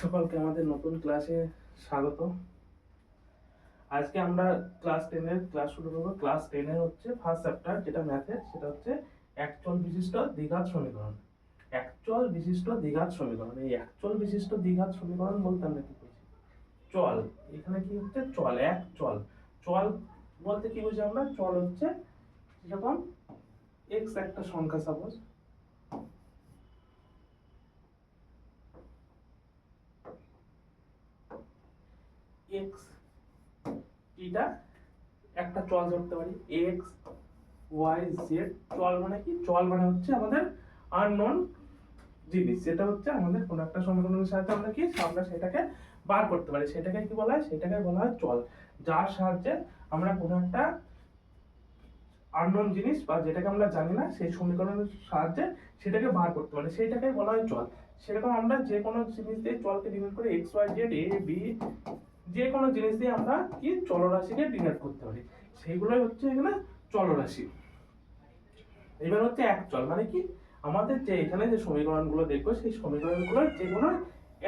সকলকে আমাদের নতুন ক্লাসে স্বাগত। আজকে আমরা ক্লাস 10 এর ক্লাস শুরু করব। ক্লাস 10 এর হচ্ছে ফার্স্ট চ্যাপ্টার, যেটা ম্যাথের, সেটা হচ্ছে একচল বিশিষ্ট দ্বিঘাত সমীকরণ। একচল বিশিষ্ট দ্বিঘাত সমীকরণ। এই একচল বিশিষ্ট দ্বিঘাত সমীকরণ বলতে আমরা কি বুঝি? চল। এখানে কি হচ্ছে? চল, এক চল। চল বলতে কি বুঝি আমরা? চল হচ্ছে যখন x একটা সংখ্যা, সাপোজ x, এটা একটা চল ধরতে পারি, x y z। চল মানে কি? চল মানে হচ্ছে আমাদের আননোন জিনিস, যেটা হচ্ছে আমাদের কোনো একটা সমীকরণের সাহায্যে আমরা সেটাকে বার করতে পারি। সেটাকে কি বলা হয়? সেটাকে বলা হয় চল। যার সাহায্যে আমরা কোনো একটা আননোন জিনিস বা যেটাকে আমরা জানি না, সেই সমীকরণের সাহায্যে সেটাকে বার করতে পারি, সেইটাকে বলা হয় চল। সেরকম আমরা যে কোনো জিনিস দিয়ে চলকে ডিনোট করে x y z a b, যে কোনো জিনিস দিয়ে আমরা কি চলরাশিকে ডিনোট করতে পারি, সেইগুলোই হচ্ছে এখানে চলরাশি। এবার হচ্ছে এক চল মানে কি? আমাদের যে এখানে যে সমীকরণগুলো দেখবো, সেই সমীকরণগুলোর যে কোনো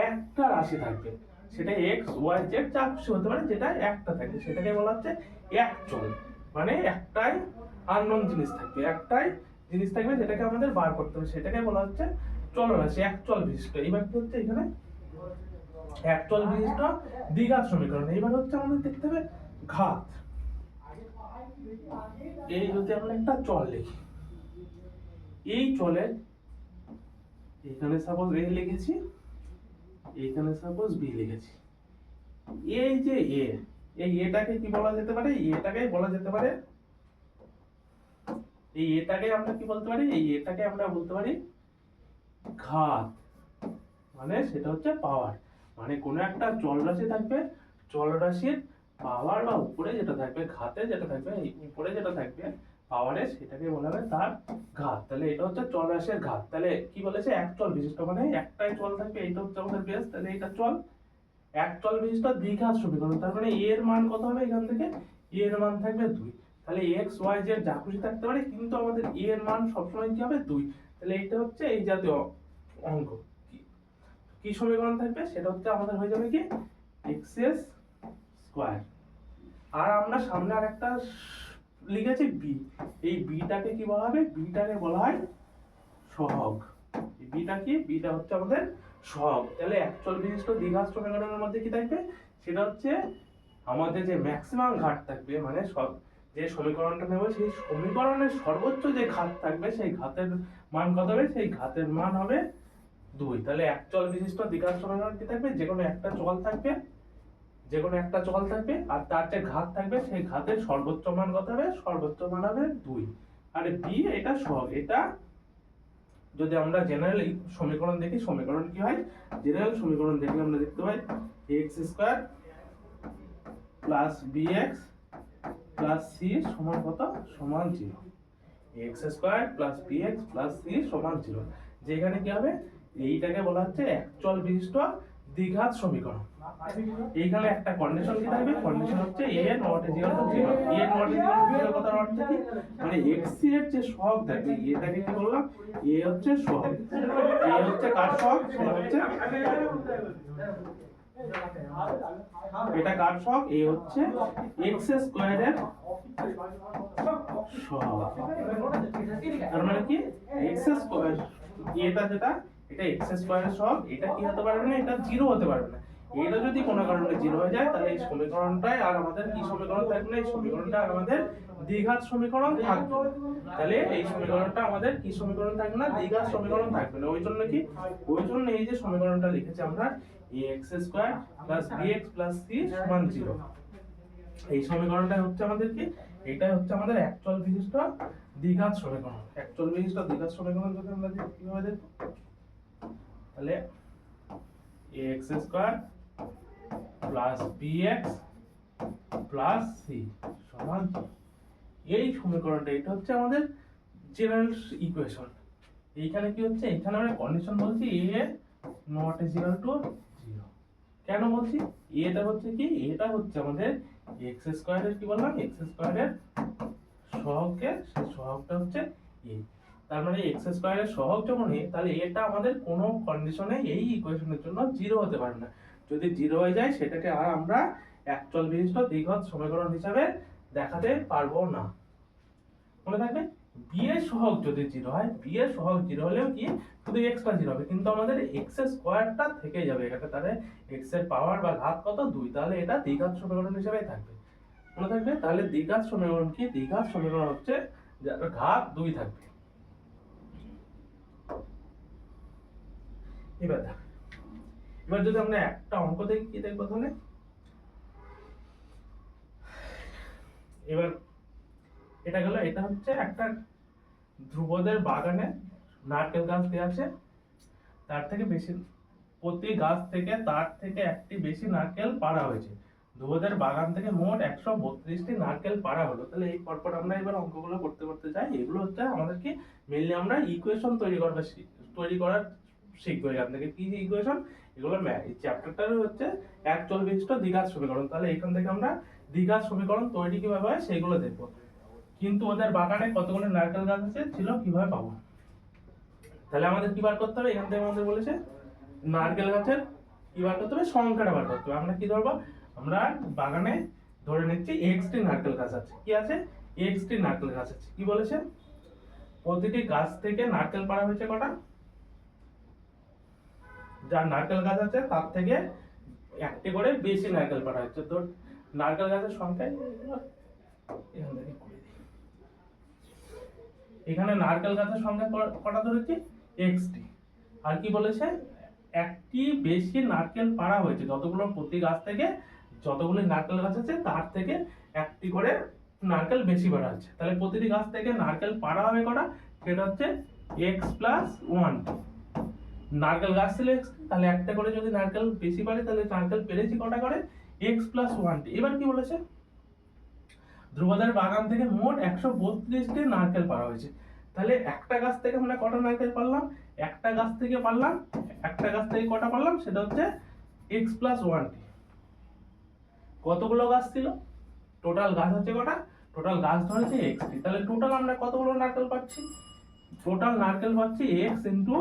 একটা রাশি থাকবে, সেটা x y z যা খুশি হতে পারে, যেটা একটা থাকবে সেটাকে বলা হচ্ছে এক চল। মানে একটাই আননোন জিনিস থাকবে, একটাই জিনিস থাকবে যেটাকে আমাদের বার করতে হবে, সেটাকে বলা হচ্ছে চলরাশি, এক চল বিশিষ্ট। এবার কি হচ্ছে এখানে? এক চল বিশিষ্ট দ্বিঘাত সমীকরণ। এবার হচ্ছে আমাদের দেখতে হবে ঘাত। এই যদি আমরা একটা চল লিখি, এই চলের এখানে সাপোজ a লিখেছি, এখানে সাপোজ b লিখেছি। এই যে a, এই এটাকে কি বলা যেতে পারে? এটাকে বলা যেতে পারে, এই এটাকে আমরা কি বলতে পারি? এই এটাকে আমরা বলতে পারি ঘাত। মানে সেটা হচ্ছে পাওয়ার। মানে কোনো একটা চলরাশি থাকবে, চলরাশির পাওয়ার বা উপরে যেটা থাকবে, ঘাতে যেটা থাকবে, এই উপরে যেটা থাকবে পাওয়ারে, সেটাকে বলা হবে তার ঘাত। তাহলে এটা হচ্ছে চলরাশির ঘাত। তাহলে কি বলেছে? এক চল বিশিষ্ট, মানে একটাই চল থাকবে, এইটা হচ্ছে আমাদের বেস। তাহলে এটা চল, এক চল বিশিষ্ট দ্বিঘাত সমীকরণ। তার মানে এর মান কত হবে? এখান থেকে এর মান থাকবে 2। তাহলে x y z যা খুশি থাকতে পারে, কিন্তু আমাদের এর মান সবসময় কি হবে? 2। তাহলে এটা হচ্ছে এই জাতীয় অঙ্ক। কি সমীকরণ থাকবে? সেটা হচ্ছে আমাদের হয়ে যাবে কি x² আর আমরা সামনে আরেকটা লিখেছি b। এই bটাকে কি বলা হবে? bটাকে বলা হয় সহগ। বিটা কি? বিটা হচ্ছে আমাদের সহগ। তাহলে একচল বিশিষ্ট দ্বিঘাত সমীকরণের মধ্যে কি থাকবে? সেটা হচ্ছে আমাদের যে ম্যাক্সিমাম ঘাত থাকবে, মানে সব যে সমীকরণটা নেব, সেই সমীকরণের সর্বোচ্চ যে ঘাত থাকবে, সেই ঘাতের মান কত হবে? সেই ঘাতের মান হবে 2। তাহলে একচল বিশিষ্ট দ্বিঘাত সমীকরণ কি থাকবে? যে কোনো একটা চল থাকবে, যে কোনো একটা চল থাকবে, আর তার যে ঘাত থাকবে, সেই ঘাতের সর্বোচ্চ মান কত হবে? সর্বোচ্চ মান হবে 2। আর বি এটা সহগ। এটা যদি আমরা জেনারেল সমীকরণ দেখি, সমীকরণ কি হয়? জেনারেল সমীকরণ দেখলে আমরা দেখতে পাই x² plus bx plus c সমান কত? সমান 0। x² plus bx plus c সমান 0। যেখানে কি হবে? এইটাকে বলা হচ্ছে একচল বিশিষ্ট দ্বিঘাত সমীকরণ। এইখানে একটা কন্ডিশন কি থাকবে? কন্ডিশন হচ্ছে a not equal to 0। a not equal to 0 কথার অর্থ কি? মানে x এর যে সহগ থাকবে, এটাকে কি বললাম? a হচ্ছে সহগ। a হচ্ছে কার সহগ? সেটা হচ্ছে এটা কার সহগ? a হচ্ছে x² এর সহগ। তার মানে কি x², এটা যেটা, এটা x² এর সহগ। এটা কি হতে পারবে না? এটা 0 হতে পারবে না। এটা যদি কোনো কারণে 0 হয়ে যায়, তাহলে এই সমীকরণটাই আর আমাদের কি সমীকরণ থাকবে না? এই সমীকরণটা আর আমাদের দ্বিঘাত সমীকরণ থাকবে। তাহলে এই সমীকরণটা আমাদের কি সমীকরণ থাকবে না? দ্বিঘাত সমীকরণ থাকবে না। ওই জন্য কি? ওই জন্য এই যে সমীকরণটা লিখেছি আমরা, ax² plus bx plus c সমান 0, এই সমীকরণটা হচ্ছে আমাদের কি? এটাই হচ্ছে আমাদের একচল বিশিষ্ট দ্বিঘাত সমীকরণ। একচল বিশিষ্ট দ্বিঘাত সমীকরণ যদি আমরা দেখি, কিভাবে দেখব? তাহলে ax² plus bx plus c সমান 0। এই সমীকরণটা, এটা হচ্ছে আমাদের জেনারেল ইকুয়েশন। এইখানে কি হচ্ছে? এখানে আমরা কন্ডিশন বলছি a নট ইকুয়াল টু 0। কেন বলছি? এটা হচ্ছে কি? এটা হচ্ছে আমাদের x² এর কি বললাম? x² এর সহগকে, সেই সহগটা হচ্ছে a। তার মানে এক্স স্কোয়ারের সহগ যখন এ, তাহলে এটা আমাদের কোনো কন্ডিশনে এই ইকুয়েশনের জন্য জিরো হতে পারে না। যদি জিরো হয়ে যায় সেটাকে আর আমরা একচল বিশিষ্ট দ্বিঘাত সমীকরণ হিসাবে দেখাতে পারবো না। মনে থাকবে বি এর সহগ যদি জিরো হয়, বি এর সহগ জিরো হলেও কি শুধু এক্সটা জিরো হবে, কিন্তু আমাদের এক্স এর স্কোয়ারটা থেকে যাবে এখানে, তাহলে এক্স এর পাওয়ার বা ঘাত কত 2, তাহলে এটা দ্বিঘাত সমীকরণ হিসেবে থাকবে। মনে থাকবে তাহলে দ্বিঘাত সমীকরণ কি, দ্বিঘাত সমীকরণ হচ্ছে যার ঘাত 2 থাকবে। এবার যদি আমরা একটা অঙ্ক দেখি, কি দেখবো তাহলে, এবার এটা গেল, এটা হচ্ছে একটা ধ্রুবদের বাগানে নারকেল গাছ দেওয়া আছে, তার থেকে বেশি প্রতি গাছ থেকে তার থেকে একটি বেশি নারকেল পাড়া হয়েছে। ধ্রুবদের বাগান থেকে মোট 132টি নারকেল পাড়া হলো। তাহলে এই পরপর আমরা এবার অঙ্কগুলো করতে করতে যাই। এগুলো হচ্ছে আমাদেরকে মেইনলি আমরা ইকুয়েশন তৈরি করার শিখবো এখান থেকে। কি ইকুয়েশন এগুলো, এই চ্যাপ্টারটার হচ্ছে একচল বিশিষ্ট দ্বিঘাত সমীকরণ। তাহলে এখান থেকে আমরা দ্বিঘাত সমীকরণ তৈরি কিভাবে হয় সেগুলো দেখবো। কিন্তু ওদের বাগানে কতগুলো নারকেল গাছ আছে ছিল কিভাবে পাবো, তাহলে আমাদের কি বার করতে হবে, এখান থেকে আমাদের বলেছে নারকেল গাছের কি বার করতে হবে, সংখ্যাটা বার করতে হবে। আমরা কি ধরবো, আমরা বাগানে ধরে নিচ্ছি এক্সটি নারকেল গাছ আছে। কি আছে, এক্সটি নারকেল গাছ আছে। কি বলেছে, প্রতিটি গাছ থেকে নারকেল পাড়া হয়েছে কটা, যার নারকেল গাছ আছে তার থেকে একটি করে বেশি নারকেল পাড়া হচ্ছে। তো নারকেল গাছের সংখ্যা এখান থেকে করে দিই। এখানে নারকেল গাছের সংখ্যা কটা ধরেছি, এক্সটি। আর কি বলেছে, একটি বেশি নারকেল পাড়া হয়েছে, যতগুলো প্রতি গাছ থেকে যতগুলো নারকেল গাছ আছে তার থেকে একটি করে নারকেল বেশি পাড়া হচ্ছে। তাহলে প্রতিটি গাছ থেকে নারকেল পাড়া হবে কটা, সেটা হচ্ছে এক্স প্লাস 1। নারকেল গাছ ছিল এক্স, তাহলে একটা করে যদি নারকেল বেশি পারে তাহলে নারকেল পেরেছি কটা করে, এক্স প্লাস 1। এবার কি বলেছে, ধ্রুবদের বাগান থেকে মোট 132টি নারকেল পাড়া হয়েছে। তাহলে একটা গাছ থেকে আমরা কটা নারকেল পারলাম, একটা গাছ থেকে পারলাম, একটা গাছ থেকে কটা পারলাম, সেটা হচ্ছে এক্স প্লাস 1। কতগুলো গাছ ছিল, টোটাল গাছ হচ্ছে কটা, টোটাল গাছ ধরেছে এক্সটি। তাহলে টোটাল আমরা কতগুলো নারকেল পাচ্ছি, টোটাল নারকেল পাচ্ছি এক্স ইন্টু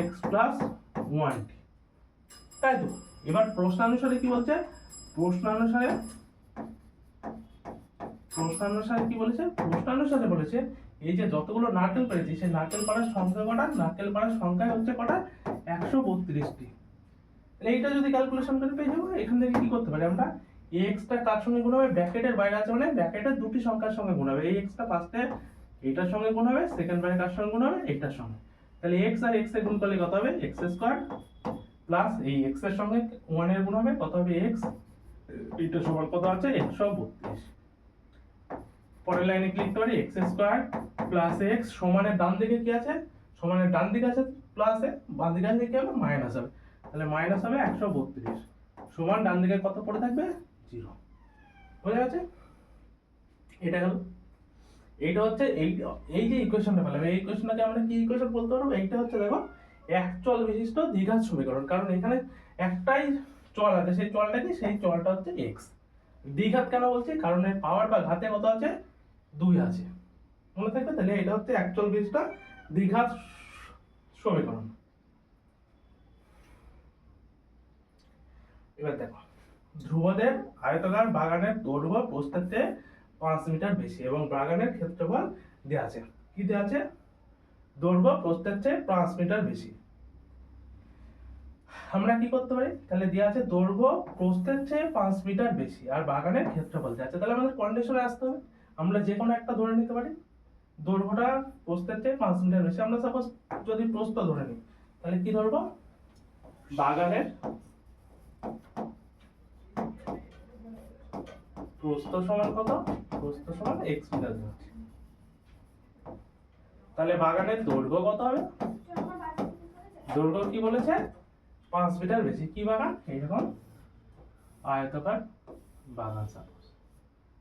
এক্স প্লাস 1, তাই তো। এবার প্রশ্নানুসারে কি বলছে, প্রশ্নানুসারে কি বলেছে, প্রশ্নানুসারে বলেছে এই যে যতগুলো নারকেল পেয়েছি সেই নারকেল পাড়ার সংখ্যা কটা, নারকেল পাড়ার সংখ্যা হচ্ছে কটা, 132টি। তাহলে এইটা যদি ক্যালকুলেশন করে পেয়ে যাবো। এখান থেকে কি করতে পারি আমরা, এক্স টা কার সঙ্গে গুণ হবে, ব্র্যাকেটের বাইরে আছে মানে ব্র্যাকেটের দুটি সংখ্যার সঙ্গে গুণ হবে। এই এক্স টা ফার্স্টে এইটার সঙ্গে গুণ হবে, সেকেন্ড ব্র্যাকেট কার সঙ্গে গুণ হবে, এইটার সঙ্গে। তাহলে এক্স আর এক্স এর গুণ করলে কত হবে, এক্স স্কয়ার প্লাস এই এক্স এর সঙ্গে 1 এর গুণ হবে, কত হবে এক্স, এইটা সমান কত আছে 132। পরের লাইনে কি লিখতে পারি, এক্স স্কয়ার প্লাস এক্স সমানের ডান দিকে কি আছে, সমানের ডান দিকে আছে প্লাস এ, বাম দিকে আছে কি হবে, মাইনাস হবে। তাহলে মাইনাস হবে 132 সমান ডান দিকে কত পড়ে থাকবে, 0। বুঝা গেছে, এটা গেল। এইটা হচ্ছে এই যে ইকুয়েশনটা পেলাম, এই ইকুয়েশনটাকে আমরা কি ইকুয়েশন বলতে পারবো, এইটা হচ্ছে দেখো একচল বিশিষ্ট দ্বিঘাত সমীকরণ। কারণ এখানে একটাই চল আছে, সেই চলটা কি, সেই চলটা হচ্ছে এক্স। দ্বিঘাত কেন বলছি, কারণ এর পাওয়ার বা ঘাতে কত আছে, 2 আছে। মনে থাকবে, তাহলে এটা হচ্ছে একচল বিশিষ্ট দ্বিঘাত সমীকরণ। এবার দেখো, ধ্রুবদের আয়তাকার বাগানের দৈর্ঘ্য প্রস্থের চেয়ে 5 মিটার বেশি এবং বাগানের ক্ষেত্রফল দেওয়া আছে। কি দেওয়া আছে, দৈর্ঘ্য প্রস্থের চেয়ে 5 মিটার বেশি। আমরা কি করতে পারি, তাহলে দেওয়া আছে দৈর্ঘ্য প্রস্থের চেয়ে 5 মিটার বেশি আর বাগানের ক্ষেত্রফল দেওয়া আছে। তাহলে আমাদের কন্ডিশনে আসতে হবে, আমরা যে কোনো একটা ধরে নিতে পারি। দৈর্ঘ্যটা প্রস্থের চেয়ে 5 মিটার বেশি, আমরা সাপোজ যদি প্রস্থ ধরে নিই, তাহলে কি ধরবো, বাগানের প্রস্থ সমান কত, প্রস্থ সমান x মিটার ধরছি। তাহলে বাগানের দৈর্ঘ্য কত হবে, দৈর্ঘ্য কি বলেছে 5 মিটার বেশি। কি বাগান, এইরকম আয়তাকার বাগান, সাপোজ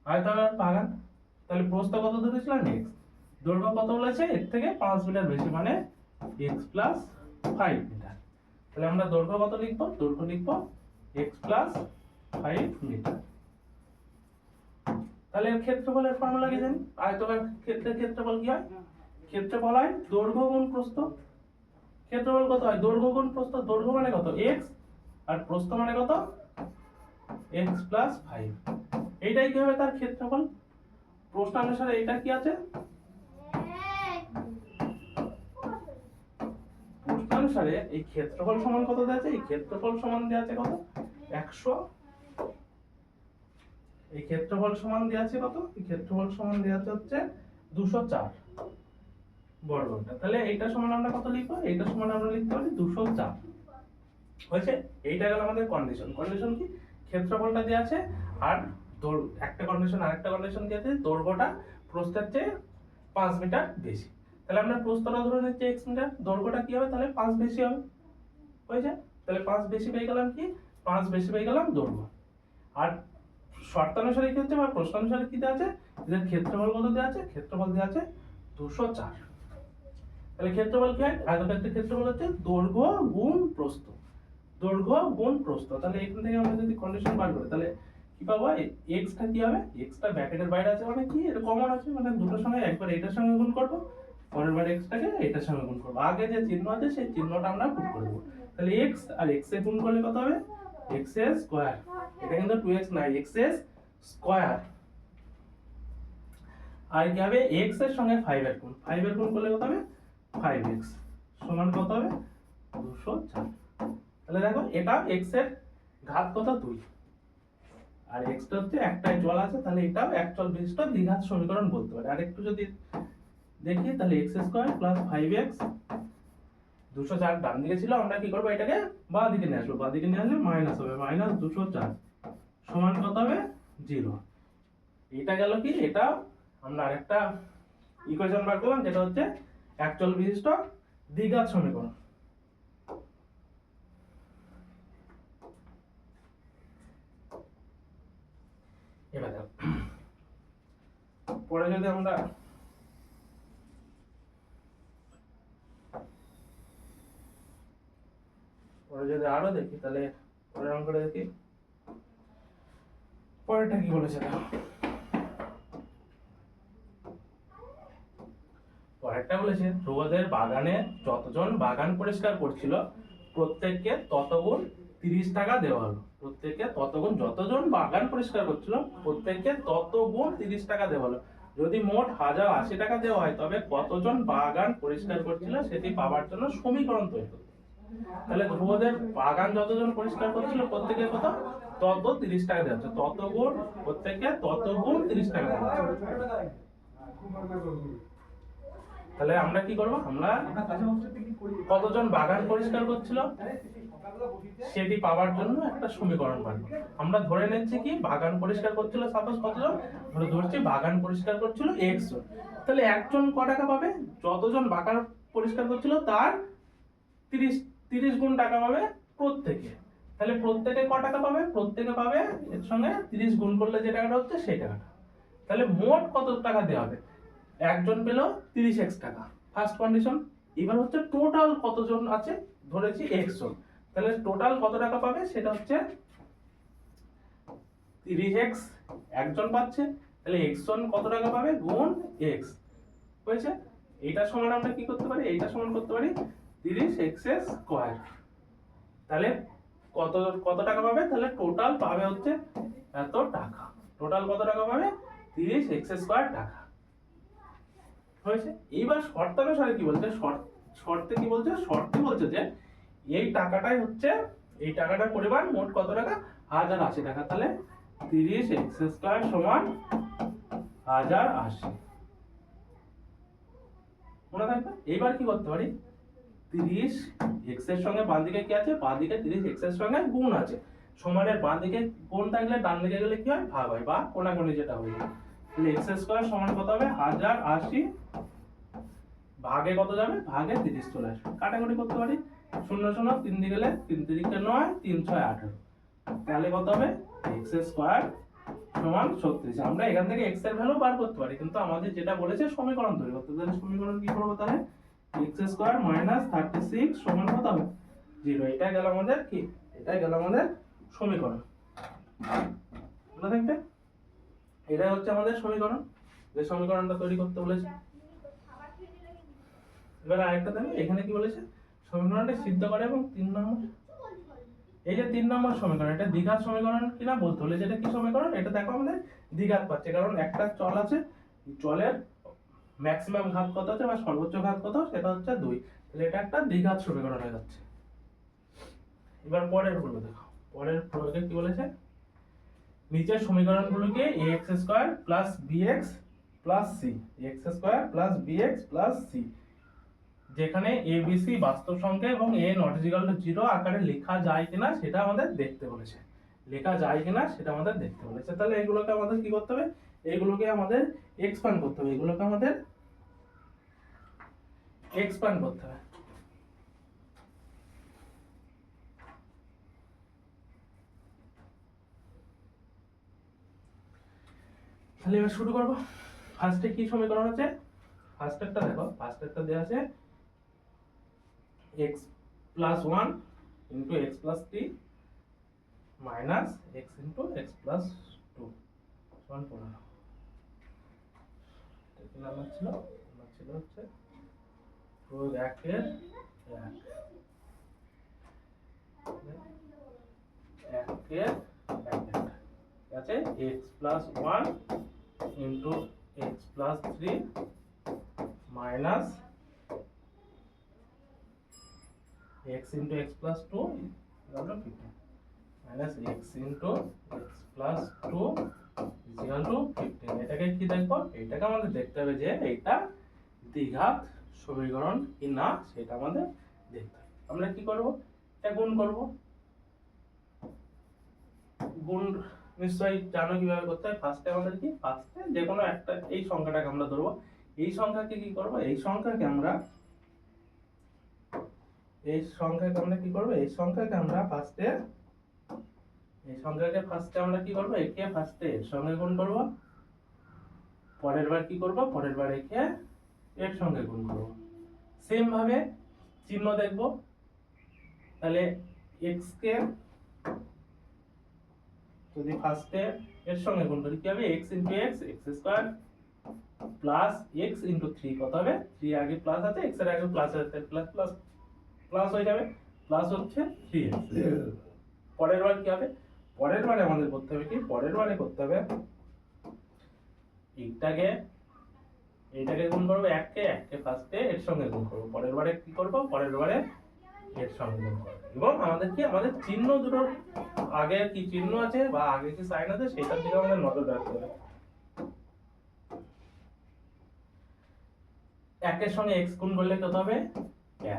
আয়তাকার বাগান। তাহলে প্রস্থ কত ধরেছিলাম x, দৈর্ঘ্য কত বলেছে এর থেকে 5 মিটার বেশি মানে x প্লাস 5 মিটার। তাহলে আমরা দৈর্ঘ্য কত লিখবো, দৈর্ঘ্য লিখবো x প্লাস 5 মিটার। তাহলে এর ক্ষেত্রফলের ফর্মুলা কি জানি, আয়তকার ক্ষেত্রের ক্ষেত্রফল কি হয়, ক্ষেত্রফল হয় দৈর্ঘ্য গুণ প্রস্থ। ক্ষেত্রফল কত হয়? দৈর্ঘ্য গুণ প্রস্থ। দৈর্ঘ্য মানে কত? x, আর প্রস্থ মানে কত? x plus 5। এইটাই কি হবে তার ক্ষেত্রফল। প্রশ্ন অনুসারে এটা কি আছে? প্রশ্ন অনুসারে এই ক্ষেত্রফল সমান কত দেওয়া আছে? এই ক্ষেত্রফল সমান দেওয়া আছে কত? 100। এই ক্ষেত্রফল সমান দেওয়া আছে কত? এই ক্ষেত্রফল সমান দেওয়া আছে হচ্ছে 204 বর্গমিটার। তাহলে এইটা সমান আমরা কত লিখবো? এইটা সমান আমরা লিখতে পারি 204। হয়েছে? এইটা গেল আমাদের কন্ডিশন। কন্ডিশন কি? ক্ষেত্রফলটা দেওয়া আছে, আর একটা কন্ডিশন, আরেকটা কন্ডিশন কি আছে? দৈর্ঘ্যটা প্রস্থের চেয়ে 5 মিটার বেশি। তাহলে আমরা প্রস্থটা ধরে নিচ্ছি x মিটার, দৈর্ঘ্যটা কি হবে? তাহলে 5 বেশি হবে। হয়েছে? তাহলে 5 বেশি পেয়ে গেলাম কি? 5 বেশি পেয়ে গেলাম দৈর্ঘ্য। আর শর্তানুসারে কি হচ্ছে বা প্রশ্নানুসারে কি দেওয়া আছে? এদের ক্ষেত্রফল কত দেওয়া আছে? ক্ষেত্রফল দেওয়া আছে 204। তাহলে ক্ষেত্রফল কি হয়? আয়তক্ষেত্রের ক্ষেত্রফল হচ্ছে দৈর্ঘ্য গুণ প্রস্থ। দৈর্ঘ্য গুণ প্রস্থ। তাহলে এখান থেকে আমরা যদি কন্ডিশন বার করি তাহলে কি পাবো? x টা কি হবে? x টা ব্র্যাকেটের বাইরে আছে মানে কি? এটা কমন আছে, মানে দুটোর সঙ্গে একবার এটার সঙ্গে গুণ করব, পরের বার x টাকে এটার সঙ্গে গুণ করব। আগে যে চিহ্ন আছে সেই চিহ্নটা আমরা পুট করে দেব। তাহলে x আর x এ গুণ করলে কত হবে? x এর স্কয়ার। এটা কিন্তু 2x না, x এর স্কয়ার। আর কি হবে? x এর সঙ্গে 5 এর গুণ। 5 এর গুণ করলে কত হবে? 5x সমান কত হবে? 204। তাহলে দেখো এটা x এর ঘাত কত? 2। আর x টা হচ্ছে একটাই চল আছে, তাহলে এটাও এক চল বিশিষ্ট দ্বিঘাত সমীকরণ বলতে পারি। আর একটু যদি দেখি তাহলে x স্কয়ার প্লাস 5x 204 ডান দিকে ছিল, আমরা কি করব? এটাকে বাঁ দিকে নিয়ে আসবো। বাঁ দিকে নিয়ে আসলে মাইনাস হবে, মাইনাস 204 সমান কত হবে? 0। এটা গেল কি? এটা আমরা আরেকটা ইকুয়েশন বার করলাম, যেটা হচ্ছে এক চল বিশিষ্ট দ্বিঘাত সমীকরণ। এবার দেখো পরে যদি আমরা আরো দেখি, তাহলে পরের অঙ্কটা দেখি। পরেরটা কি বলেছে দেখো। পরেরটা বলেছে ধ্রুবদের বাগানে যতজন বাগান পরিষ্কার করছিল প্রত্যেককে তত গুণ 30 টাকা দেওয়া হলো। প্রত্যেককে তত গুণ, যতজন বাগান পরিষ্কার করছিল প্রত্যেককে তত গুণ 30 টাকা দেওয়া হলো। যদি মোট 1080 টাকা দেওয়া হয় তবে কতজন বাগান পরিষ্কার করছিল সেটি পাওয়ার জন্য সমীকরণ তৈরি করতে। তাহলে ধ্রুবদের বাগান যতজন পরিষ্কার করছিল প্রত্যেকে কত? তত 30 টাকা দেওয়া হচ্ছে। তত গুণ প্রত্যেককে তত গুণ 30 টাকা দেওয়া হচ্ছে। তাহলে আমরা কি করব? আমরা কতজন বাগান পরিষ্কার করছিল সেটি পাওয়ার জন্য একটা সমীকরণ বানাবো। আমরা ধরে নিচ্ছি কি বাগান পরিষ্কার করছিল সাপোজ কতজন, আমরা ধরছি বাগান পরিষ্কার করছিল x জন। তাহলে একজন ক টাকা পাবে? যতজন বাগান পরিষ্কার করছিল তার 30 গুণ টাকা পাবে প্রত্যেকে। তাহলে প্রত্যেকে ক টাকা পাবে? প্রত্যেকে পাবে এর সঙ্গে 30 গুণ করলে যে টাকাটা হচ্ছে সেই টাকাটা। তাহলে মোট কত টাকা দেওয়া হবে? একজন পেল 30x টাকা, ফার্স্ট কন্ডিশন। এবার হচ্ছে টোটাল কতজন আছে, ধরেছি x জন, তাহলে টোটাল কত টাকা পাবে সেটা হচ্ছে 30x একজন পাচ্ছে, তাহলে x জন কত টাকা পাবে গুণ x। হয়েছে? এইটা সমান আমরা কি করতে পারি? এইটা সমান করতে পারি 30x এর স্কয়ার। তাহলে কত কত টাকা পাবে? তাহলে টোটাল পাবে হচ্ছে এত টাকা। টোটাল কত টাকা পাবে? 30x স্কয়ার টাকা। হয়েছে? এইবার শর্তানুসারে কি বলছে? শর্তে কি বলছে? শর্তে বলছে যে এই টাকাটাই হচ্ছে, এই টাকাটার পরিমাণ মোট কত টাকা? 1080 টাকা। তাহলে 30x স্কয়ার সমান 1080। মনে থাকবে? এইবার কি করতে পারি? 30x এর সঙ্গে বাম দিকে কি আছে? বাম দিকে 30x এর সঙ্গে গুণ আছে। সমানের বাম দিকে গুণ থাকলে ডান দিকে গেলে কি হয়? ভাগ হয় বা কোণাকুণি যেটা হয়। তাহলে x স্কয়ার সমান কত হবে? 1080 ভাগে কত যাবে? ভাগে 30 চলে আসবে। কাটাকুটি করতে পারি। 0 0 3 দিয়ে গেলে 3 3 9 3 6 18। তাহলে কত হবে? x স্কয়ার সমান 36। আমরা এখান থেকে x এর ভ্যালু বার করতে পারি, কিন্তু আমাদের যেটা বলেছে সমীকরণ তৈরি করতে। তাহলে সমীকরণ কি করব? তাহলে x স্কয়ার মাইনাস 36 সমান কত হবে? 0। এটা গেল আমাদের কি? এটা গেল আমাদের সমীকরণ। মনে থাকবে? এটা হচ্ছে আমাদের সমীকরণ, যে সমীকরণটা তৈরি করতে বলেছে। এবার আরেকটা দেখো, এখানে কি বলেছে, সমীকরণটা সিদ্ধ করে এবং 3 নম্বর, এই যে 3 নম্বর সমীকরণ, এটা দ্বিঘাত সমীকরণ কিনা বলতে হলে যেটা কি সমীকরণ, এটা দেখো আমাদের দ্বিঘাত পাচ্ছে, কারণ একটা চল আছে, চলের ম্যাক্সিমাম ঘাত কত আছে বা সর্বোচ্চ ঘাত কত, সেটা হচ্ছে 2, তাহলে এটা একটা দ্বিঘাত সমীকরণ হয়ে যাচ্ছে। এবার পরের গুলো দেখো, পরের প্রয়োগে কি বলেছে, নিচের সমীকরণগুলোকে ax² + bx + c, ax² + bx + c, যেখানে a b c বাস্তব সংখ্যা এবং a ≠ 0 আকারে লেখা যায় কিনা সেটা আমাদের দেখতে বলেছে, লেখা যায় কিনা সেটা আমাদের দেখতে বলেছে। তাহলে এগুলোকে আমাদের কি করতে হবে, এগুলোকে আমাদের এক্সপ্যান্ড করতে হবে, এগুলোকে আমাদের এক্সপ্যান্ড করতে হবে। তাহলে এবার শুরু করব। ফার্স্টে কি সমীকরণ আছে, ফার্স্টেরটা দেখো, ফার্স্টেরটা দেয়া আছে x + 1 * x + 3 - x * x + 2 সমান 15। এটা কি নাম্বার ছিল, নাম্বার ছিল হচ্ছে প্রয়োগ 1 এর 1 এর 1 আছে x + 1 * x + 3 minus x * x + 2 equal to 15 minus x * x + 2 equal to 15। এটাকে কি দেখবো, এটাকে আমাদের দেখতে হবে যে এটা দ্বিঘাত সমীকরণ কি না সেটা আমাদের দেখতে হবে। আমরা কি করব, এটা গুণ করব, গুণ নিশ্চয়ই জানো কিভাবে করতে হয়। ফার্স্টে আমাদের কি, ফার্স্টে যে কোনো একটা এই সংখ্যাটাকে আমরা ধরবো, এই সংখ্যাকে কি করব, এই সংখ্যাকে আমরা ফার্স্টে আমরা কি করব, একে ফার্স্টে এর সঙ্গে গুণ করব, পরের বার কি করব, পরের বার একে এর সঙ্গে গুণ করব। সেম ভাবে চিহ্ন দেখব, তাহলে x কে যদি ফার্স্টে এর সঙ্গে গুণ করি কি হবে, x * x x² plus x * 3 কত হবে, 3 আগে প্লাস আছে, x এর আগে প্লাস আছে, প্লাস প্লাস প্লাস হয়ে যাবে, প্লাস হচ্ছে 3x। পরের বার কি হবে, পরের বারে আমাদের করতে হবে কি, পরের বারে করতে হবে এইটাকে গুণ করব, 1 কে ফার্স্টে এর সঙ্গে গুণ করব, পরের বারে কি করব, পরের বারে এর সঙ্গে গুণ করব, এবং আমাদের কি, আমাদের চিহ্ন দুটোর আগে কি চিহ্ন আছে বা আগে কি সাইন আছে সেটার দিকে আমাদের নজর রাখতে হবে। 1 এর সঙ্গে x গুণ করলে কত হবে,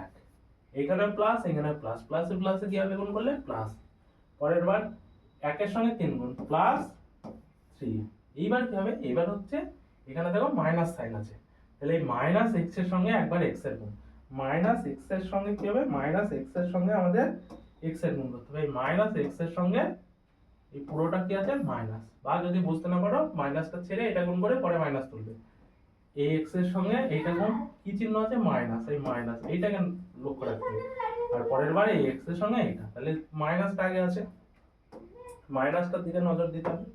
1, এখানে প্লাস এখানে প্লাস, প্লাসে প্লাসে কি হবে গুণ করলে প্লাস, পরের বার 1 এর সঙ্গে 3 গুণ প্লাস 3। এইবার কি হবে, এবার হচ্ছে এখানে দেখো মাইনাস সাইন আছে, তাহলে এই মাইনাস x এর সঙ্গে একবার x এর গুণ, মাইনাস x এর সঙ্গে কি হবে, মাইনাস x এর সঙ্গে আমাদের x এর গুণ করতে হবে, এই মাইনাস x এর সঙ্গে এই পুরোটা কি আছে মাইনাস, বা যদি বুঝতে না পারো মাইনাসটা ছেড়ে এটা গুণ করে পরে মাইনাস তুলবে, এই x এর সঙ্গে এইটা গুণ, কি চিহ্ন আছে মাইনাস, এই মাইনাস এইটাকে লক্ষ্য রাখতে হবে, আর পরের বার এই x এর সঙ্গে এইটা, তাহলে মাইনাসটা আগে আছে, মাইনাসটার দিকে নজর দিতে হবে,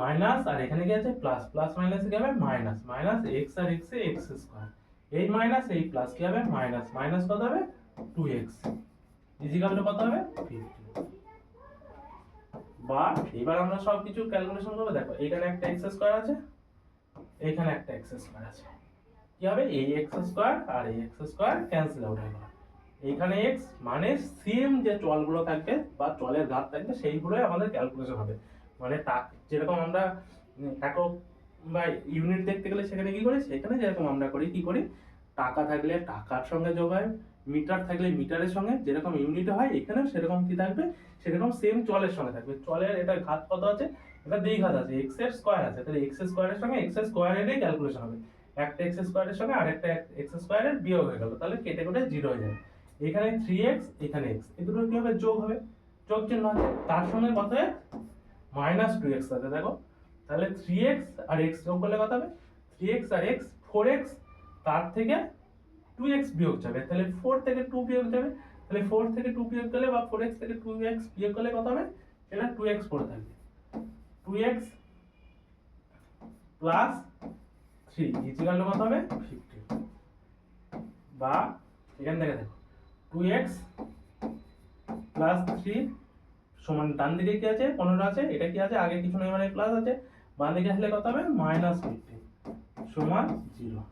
মাইনাস আর এখানে কি আছে প্লাস, প্লাস মাইনাস কি হবে মাইনাস, মাইনাস x আর x এ x স্কয়ার, এই মাইনাস এই প্লাস কি হবে মাইনাস, মাইনাস কত হবে 2x ইকুয়াল টু কত হবে 50। বা এবার আমরা সবকিছু ক্যালকুলেশন করব, দেখো এখানে একটা x স্কয়ার আছে, এখানে একটা x স্কয়ার আছে, কি হবে এই x স্কয়ার আর এই x স্কয়ার ক্যান্সেল আউট হয়ে গেল, এইখানে x মানে সেম যে চলগুলো থাকবে বা চলের ঘাত থাকবে সেইগুলোই আমাদের ক্যালকুলেশন হবে, মানে যেরকম আমরা একক বা ইউনিট দেখতে গেলে সেখানে কি করি, সেখানে যেরকম আমরা করি কি করি, টাকা থাকলে টাকার সঙ্গে যোগ হয়, মিটার থাকলে মিটারের সঙ্গে যেরকম ইউনিট হয়, এখানেও সেরকম কি থাকবে, সেরকম সেম চলের সঙ্গে থাকবে, চলের এটা ঘাত কত আছে, এটা দ্বিঘাত আছে, x এর স্কয়ার আছে, তাহলে x স্কয়ারের সঙ্গে x স্কয়ারেরই ক্যালকুলেশন হবে, একটা x স্কয়ারের সঙ্গে আরেকটা x স্কয়ারের বিয়োগ হয়ে গেল, তাহলে কেটে কেটে 0 হয়ে যাবে, এখানে 3x এখানে x, এই দুটো কি হবে যোগ হবে, যোগ চিহ্ন আছে, তার সঙ্গে কত হয় -2x আছে, দেখো তাহলে 3x আর x যোগ করলে কত হবে, 3x আর x 4x, তার থেকে 2x বিয়োগ যাবে, তাহলে 4 থেকে 2 বিয়োগ যাবে, তাহলে 4 থেকে 2 বিয়োগ করলে বা 4x থেকে 2x বিয়োগ করলে কত হবে, এটা 2x পড়ে থাকবে, 2x প্লাস 3 ইকুয়াল টু কত হবে 50 বা এখান থেকে দেখো 2x প্লাস 3 সমান ডান দিকে কি আছে 15 আছে, এটা কি আছে আগে কিছু নেই মানে প্লাস আছে, বাম দিকে আসলে কত হবে -50 সমান 0।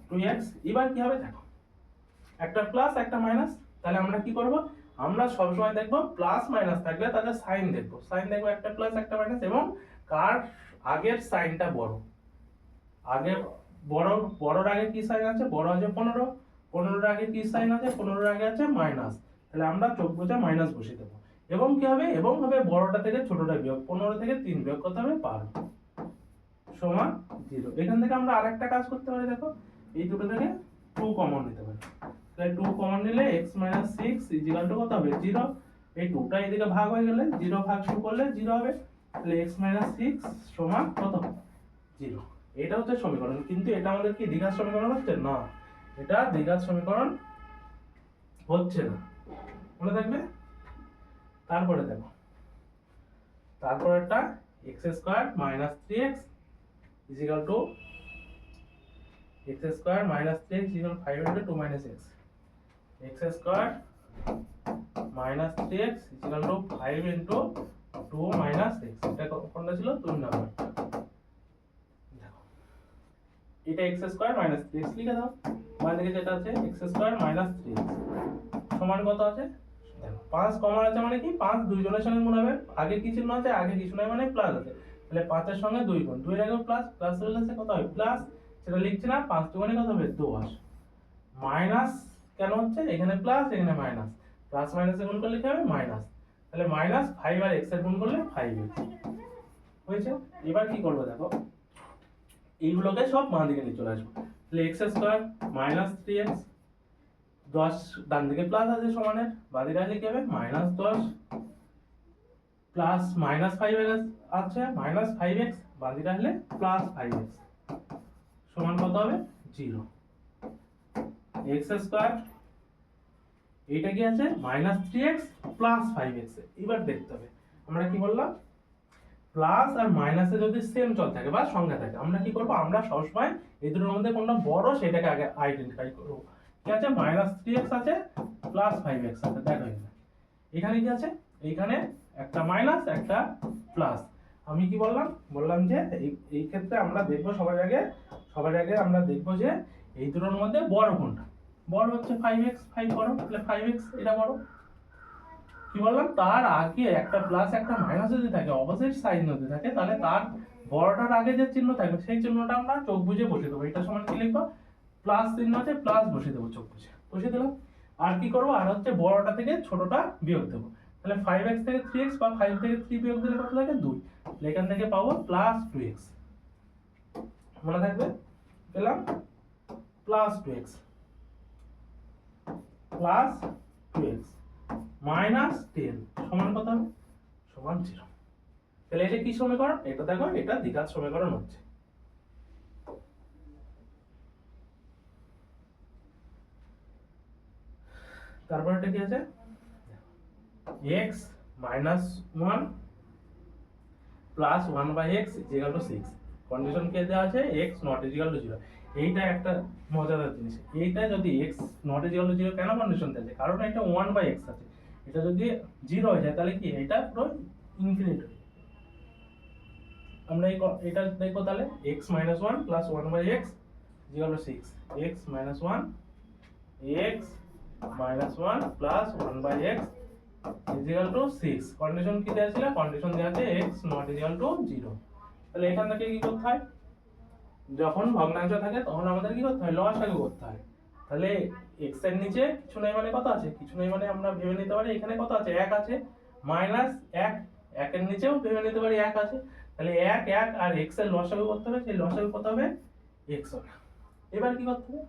2x এবার কি হবে দেখো, একটা প্লাস একটা মাইনাস, তাহলে আমরা কি করব, আমরা সব সময় দেখব প্লাস মাইনাস থাকলে তাহলে সাইন দেখব, একটা প্লাস একটা মাইনাস এবং কার আগের সাইনটা বড়, আগে বড়র আগে কি সাইন আছে, বড় আছে 15, 15 আগে কি সাইন আছে, 15 আগে আছে মাইনাস, তাহলে আমরা চোখ বুঝে মাইনাস বসিয়ে দেবো এবং কি হবে, এবং হবে বড়টা থেকে ছোটটা বিয়োগ, 15 থেকে 3 বিয়োগ কত হবে 12 সমান 0। এখান থেকে আমরা আরেকটা কাজ করতে পারি, দেখো এই দুটো থেকে 2 কমন নিতে পারি, তাহলে 2 কমন নিলে x 6 ইকুয়াল টু কত হবে 0, এই 2টা এদিকে ভাগ হয়ে গেলে 0 ভাগ 2 করলে 0 হবে, তাহলে x 6 সমান কত 0। এটা হচ্ছে সমীকরণ, কিন্তু এটা আমাদের কি দ্বিঘাত সমীকরণ হচ্ছে না, এটা দ্বিঘাত সমীকরণ হচ্ছে না, মনে থাকবে। তারপরে দেখো, তারপরেরটা x square minus 3x equal to x square minus 3x equal 5 into 2 minus x, x square minus 3x equal to 5 into 2 minus x, এটা কোনটা ছিল 2 নাম্বার, দেখো এটা x স্কয়ার মাইনাস 3x লিখে দাও, বাম দিকে যেটা আছে x স্কয়ার মাইনাস 3x সমান কত আছে, দেখো 5 কমন আছে মানে কি 5 দুই জনের সঙ্গে গুণ হবে, আগে কি চিহ্ন আছে, আগে কিছু নাই মানে প্লাস আছে, তাহলে 5 এর সঙ্গে 2 গুণ, 2 এর আগে প্লাস প্লাস হলে কত হবে প্লাস, সেটা লিখছি না, 5 দুগুণে কত হবে 10, মাইনাস কেন হচ্ছে, এখানে প্লাস এখানে মাইনাস, প্লাস মাইনাসে গুণ করলে কি হবে মাইনাস, তাহলে মাইনাস 5 আর x এর গুণ করলে 5x হয়েছে। এবার কি করব দেখো, এইগুলোকে সব বাম দিকে নিয়ে চলে আসবো, তাহলে x স্কয়ার মাইনাস 3x 10 ডান দিকে প্লাস আছে সমানের, বাম দিকে আসলে কি হবে -10 প্লাস -5x আছে -5x, বাম দিকে আসলে প্লাস 5x সমান কত হবে 0। x স্কয়ার এইটা কি আছে -3x প্লাস 5x, এবার দেখতে হবে আমরা কি বললাম, প্লাস আর মাইনাসে যদি সেম চল থাকে বা সংখ্যা থাকে, আমরা কি করব, আমরা সবসময় এই দুটোর মধ্যে কোনটা বড় সেটাকে আগে আইডেন্টিফাই করব। কি আছে -3x আছে প্লাস 5x আছে, দেখো এখানে কি আছে, এইখানে একটা মাইনাস একটা প্লাস, আমি কি বললাম যে এই ক্ষেত্রে আমরা দেখব সবার আগে আমরা দেখব যে এই দুটোর মধ্যে বড় কোনটা, বড় হচ্ছে 5x, 5 বড়, তাহলে 5x এটা বড়, কি বললাম তার আগে একটা প্লাস একটা মাইনাস যদি থাকে, অপোজিট সাইন যদি থাকে, তাহলে তার বড়টার আগে যে চিহ্ন থাকবে সেই চিহ্নটা আমরা চোখ বুজে বসিয়ে দেবো, এটা সমান কি লিখবো প্লাস চিহ্ন আছে প্লাস বসিয়ে দেবো, চোখ বুজে বসিয়ে দিলাম। আর কি করবো, আর হচ্ছে বড়টা থেকে ছোটটা বিয়োগ দেবো, তাহলে 5x থেকে 3x বা 5 থেকে 3 বিয়োগ দিলে কত থাকে 2, তাহলে এখান থেকে পাবো প্লাস 2x, মনে থাকবে পেলাম plus 2x plus 2x minus 10 সমান কত হবে সমান 0। তাহলে এটা কি সমীকরণ, এটা দেখো এটা দ্বিঘাত সমীকরণ হচ্ছে। তারপর এটা কি আছে x minus 1 plus 1 by x is equal to 6, condition কে দেওয়া আছে x not is equal to 0, এইটা একটা মজাদার জিনিস, এইটা যদি x not is equal to 0 কেন কন্ডিশন দেওয়া আছে, কারণ এটা 1 by x আছে, এটা যদি 0 হয়ে যায় তাহলে কি এটা পুরো ইনফিনিট, আমরা এটা দেখব, তাহলে x minus 1 plus 1 by x is equal to 6, x minus 1 x minus 1 plus 1 by x is equal to 6, condition কি দেওয়া ছিল, কন্ডিশন দেওয়া আছে x not is equal to 0, তাহলে এখান থেকে কি করতে হয়, যখন ভগ্নাংশ থাকে তখন আমাদের কি করতে হয় লসাগু করতে হয়, তাহলে x এর নিচে কিছু নাই মানে কত আছে, কিছু নাই মানে আমরা ভেবে নিতে পারি এখানে কত আছে 1 আছে, মাইনাস 1 1 এর নিচেও ভেবে নিতে পারি 1 আছে, তাহলে 1 1 আর x এর লসাগু করতে হবে, সেই লসাগু কত হবে x হবে। এবার কি করতে হবে,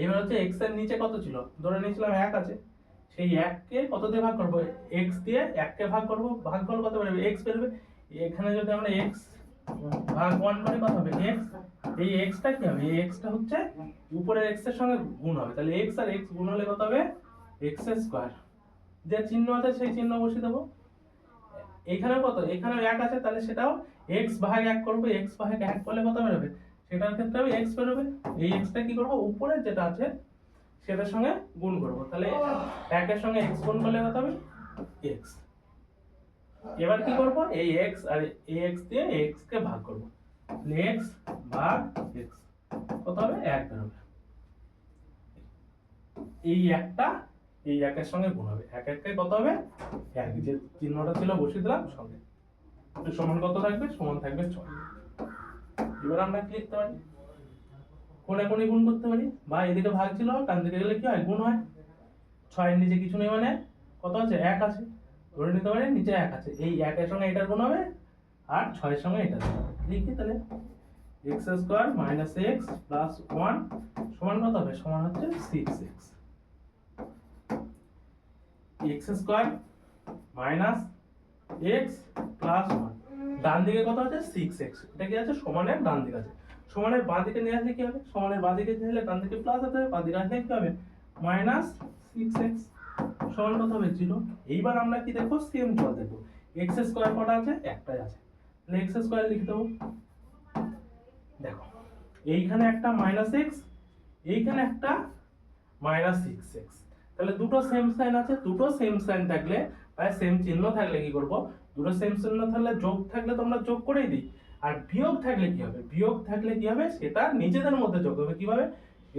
এবার হচ্ছে x এর নিচে কত ছিল, ধরে নিয়েছিলাম 1 আছে, সেই 1 কে কত দিয়ে ভাগ করব, x দিয়ে 1 কে ভাগ করব, ভাগফল কত বেরোবে x বেরোবে, এখানে যদি আমরা x ভাগ 1 করি কত হবে x, এই x টা কি হবে, এই x টা হচ্ছে উপরের x এর সঙ্গে গুণ হবে, তাহলে x আর x গুণ হলে কত হবে x স্কয়ার, যে চিহ্ন আছে সেই চিহ্ন বসিয়ে দেব, এইখানে কত, এখানে 1 আছে, তাহলে সেটাও x ভাগ 1 করব, x ভাগ 1 করলে কত বেরোবে, সেটার ক্ষেত্রে আমি x বেরোবে। এই x টা কি করব, উপরে যেটা আছে সেটার সঙ্গে গুণ করব, তাহলে 1 এর সঙ্গে x গুণ করলে কত হবে, x। এবার কি করব, এই x আর এই x দিয়ে এই x কে ভাগ করব, তাহলে x ভাগ x কত হবে, 1 বেরোবে। এই একটা এই 1 এর সঙ্গে গুণ হবে, 1 1 কে কত হবে, 1, যে চিহ্নটা ছিল বসিয়ে দিলাম সঙ্গে, তো সমান কত থাকবে, সমান থাকবে 6। এবার আমরা কি লিখতে পারি, কোণে কোণে গুণ করতে পারি, বা এদিকে ভাগ ছিল, ডান দিকে গেলে কি হয়, গুণ হয়। 6 এর নিচে কিছু নেই মানে কত আছে, 1 আছে, ধরে নিতে পারি নিচে 1 আছে, এই 1 এর সঙ্গে এটার গুণ হবে, আর 6 এর সঙ্গে এটা লিখি, তাহলে x square minus x plus 1 সমান কত হবে, সমান হচ্ছে 6x। x square minus x plus 1, ডান দিকে কত আছে 6x, এটা কি আছে, সমানের ডান দিকে আছে, সমানের বাঁ দিকে নিয়ে আসলে কি হবে, সমানের বাঁ দিকে নিয়ে আসলে ডান দিকে প্লাস হতে হবে, বাঁ দিকে আসলে কি হবে, মাইনাস 6x সমান কত হবে, 0। এইবার আমরা কি দেখো, সেম চল দেখো, x স্কয়ার কটা আছে, একটাই আছে, তাহলে x স্কয়ার লিখে দেবো। দেখো এইখানে একটা মাইনাস x, এইখানে একটা মাইনাস 6x, তাহলে দুটো সেম সাইন আছে, দুটো সেম সাইন থাকলে বা সেম চিহ্ন থাকলে কি করব, দুটো সেম চিহ্ন থাকলে, যোগ থাকলে তো আমরা যোগ করেই দিই, আর বিয়োগ থাকলে কি হবে, বিয়োগ থাকলে কি হবে, সেটা নিজেদের মধ্যে যোগ হবে। কিভাবে,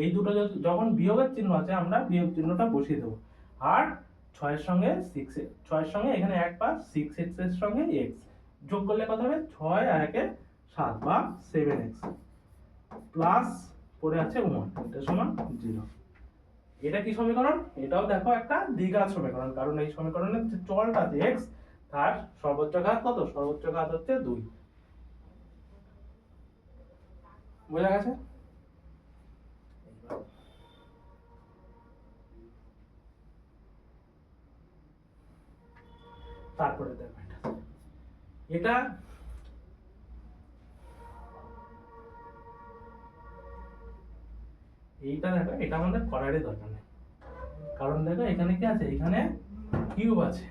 এই দুটো যখন বিয়োগের চিহ্ন আছে আমরা বিয়োগ চিহ্নটা বসিয়ে দেব, আর 6 এর সঙ্গে 6 6 এর সঙ্গে এখানে 1 পাস, 6x এর সঙ্গে x যোগ করলে কত হবে, 6 আর 1 7 বা 7x প্লাস পরে আছে 1, এটা সমান 0। এটা কি সমীকরণ, এটাও দেখো একটা দ্বিঘাত সমীকরণ, কারণ এই সমীকরণের যে চলটা আছে x, তার সর্বোচ্চ ঘাত কত, সর্বোচ্চ ঘাত হচ্ছে 2। বোঝা গেছে। তারপরে দেখো এটা এইটা দেখো, এটা আমাদের করারই দরকার নেই, কারণ দেখো এখানে কি আছে, এখানে কিউব আছে,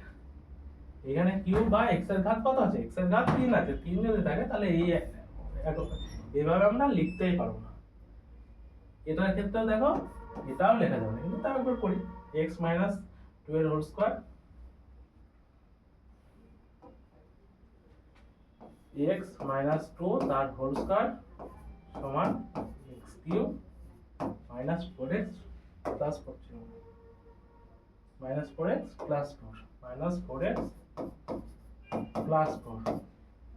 এখানে কিউব বা x এর ঘাত কত আছে, x এর ঘাত 3 আছে, 3 যদি থাকে তাহলে এই এভাবে আমরা লিখতেই পারবো না। এটার ক্ষেত্রেও দেখো এটাও লেখা যাবে, কিন্তু তার উপর করি x মাইনাস 2 এর হোল স্কয়ার, x মাইনাস 2 তার হোল স্কয়ার সমান x cube minus 4x plus 4 minus 4x plus 4 minus 4x plus 4।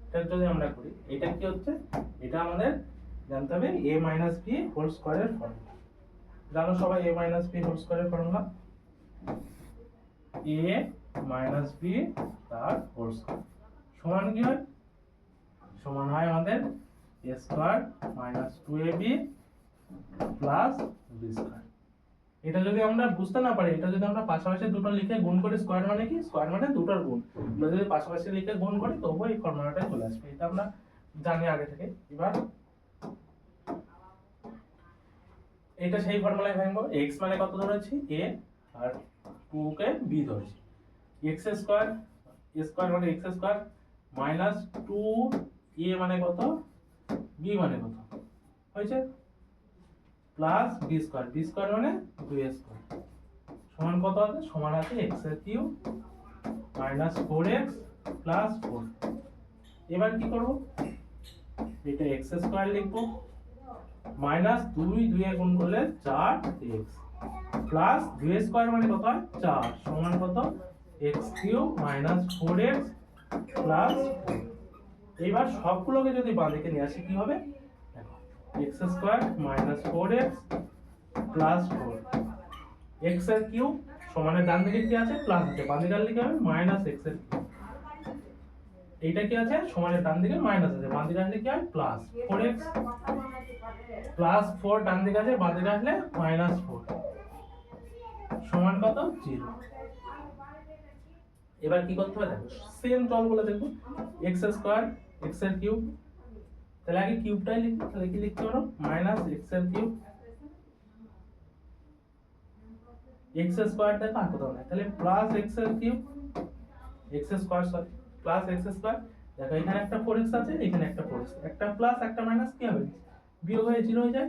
এটা যদি আমরা করি, এটা কি হচ্ছে, এটা আমাদের জানতে হবে a মাইনাস b হোল স্কয়ারের ফর্মুলা। জানো সবাই a মাইনাস b হোল স্কয়ারের ফর্মুলা, a মাইনাস b তার হোল স্কয়ার সমান কি হয়, সমান হয় আমাদের a square minus 2ab plus b square. এটা যদি আমরা বুঝতে না পারি, এটা যদি আমরা পাশাপাশি দুটো লিখে গুণ করি, স্কয়ার মানে কি, স্কয়ার মানে দুটোর গুণ, আমরা যদি পাশাপাশি লিখে গুণ করি তবু এই ফর্মুলাটা চলে আসবে, এটা আমরা জানি আগে থেকে। এবার এটা সেই ফর্মুলায় ভাঙবো, x মানে কত ধরেছি, a, আর 2 কে b ধরেছি, x স্কয়ার, a স্কয়ার মানে x স্কয়ার মাইনাস 2a মানে কত, b মানে কত হয়েছে, প্লাস b স্কয়ার মানে 2a স্কয়ার সমান কত আছে, সমান আছে x এর কিউব মাইনাস 4x প্লাস 4। এবার কি করব, এটা x স্কয়ার লিখবো, মাইনাস 2 এ গুণ করলে 4x প্লাস 2 স্কয়ার মানে কত হয় 4 সমান কত, x cube minus 4x plus 4। এইবার সবগুলোকে যদি বাঁ দিকে নিয়ে আসি কি হবে, দেখো x square minus 4x plus 4, x এর কিউব সমানের ডান দিকে কি আছে, প্লাস আছে, বাঁ দিকে লিখে হবে মাইনাস x এর কিউব, এইটা কি আছে, সমানের ডান দিকে মাইনাস আছে, বাঁ দিকে আসলে কি হয় প্লাস 4x প্লাস 4, ডান দিকে আছে, বাঁ দিকে আসলে মাইনাস 4 সমান কত, 0। এবার কি করতে হবে, দেখো সেম চলগুলো দেখো, x স্কয়ার x এর কিউব, তাহলে আগে কিউবটাই লিখি, তাহলে কি লিখতে পারো, মাইনাস x এর কিউব, x স্কয়ার দেখো আর কোথাও নাই, তাহলে প্লাস x এর cube, x square sorry plus x square. দেখো এখানে একটা 4x আছে, এখানে একটা 4x, একটা প্লাস একটা মাইনাস কি হবে, বিয়োগ হয়ে 0 হয়ে যায়,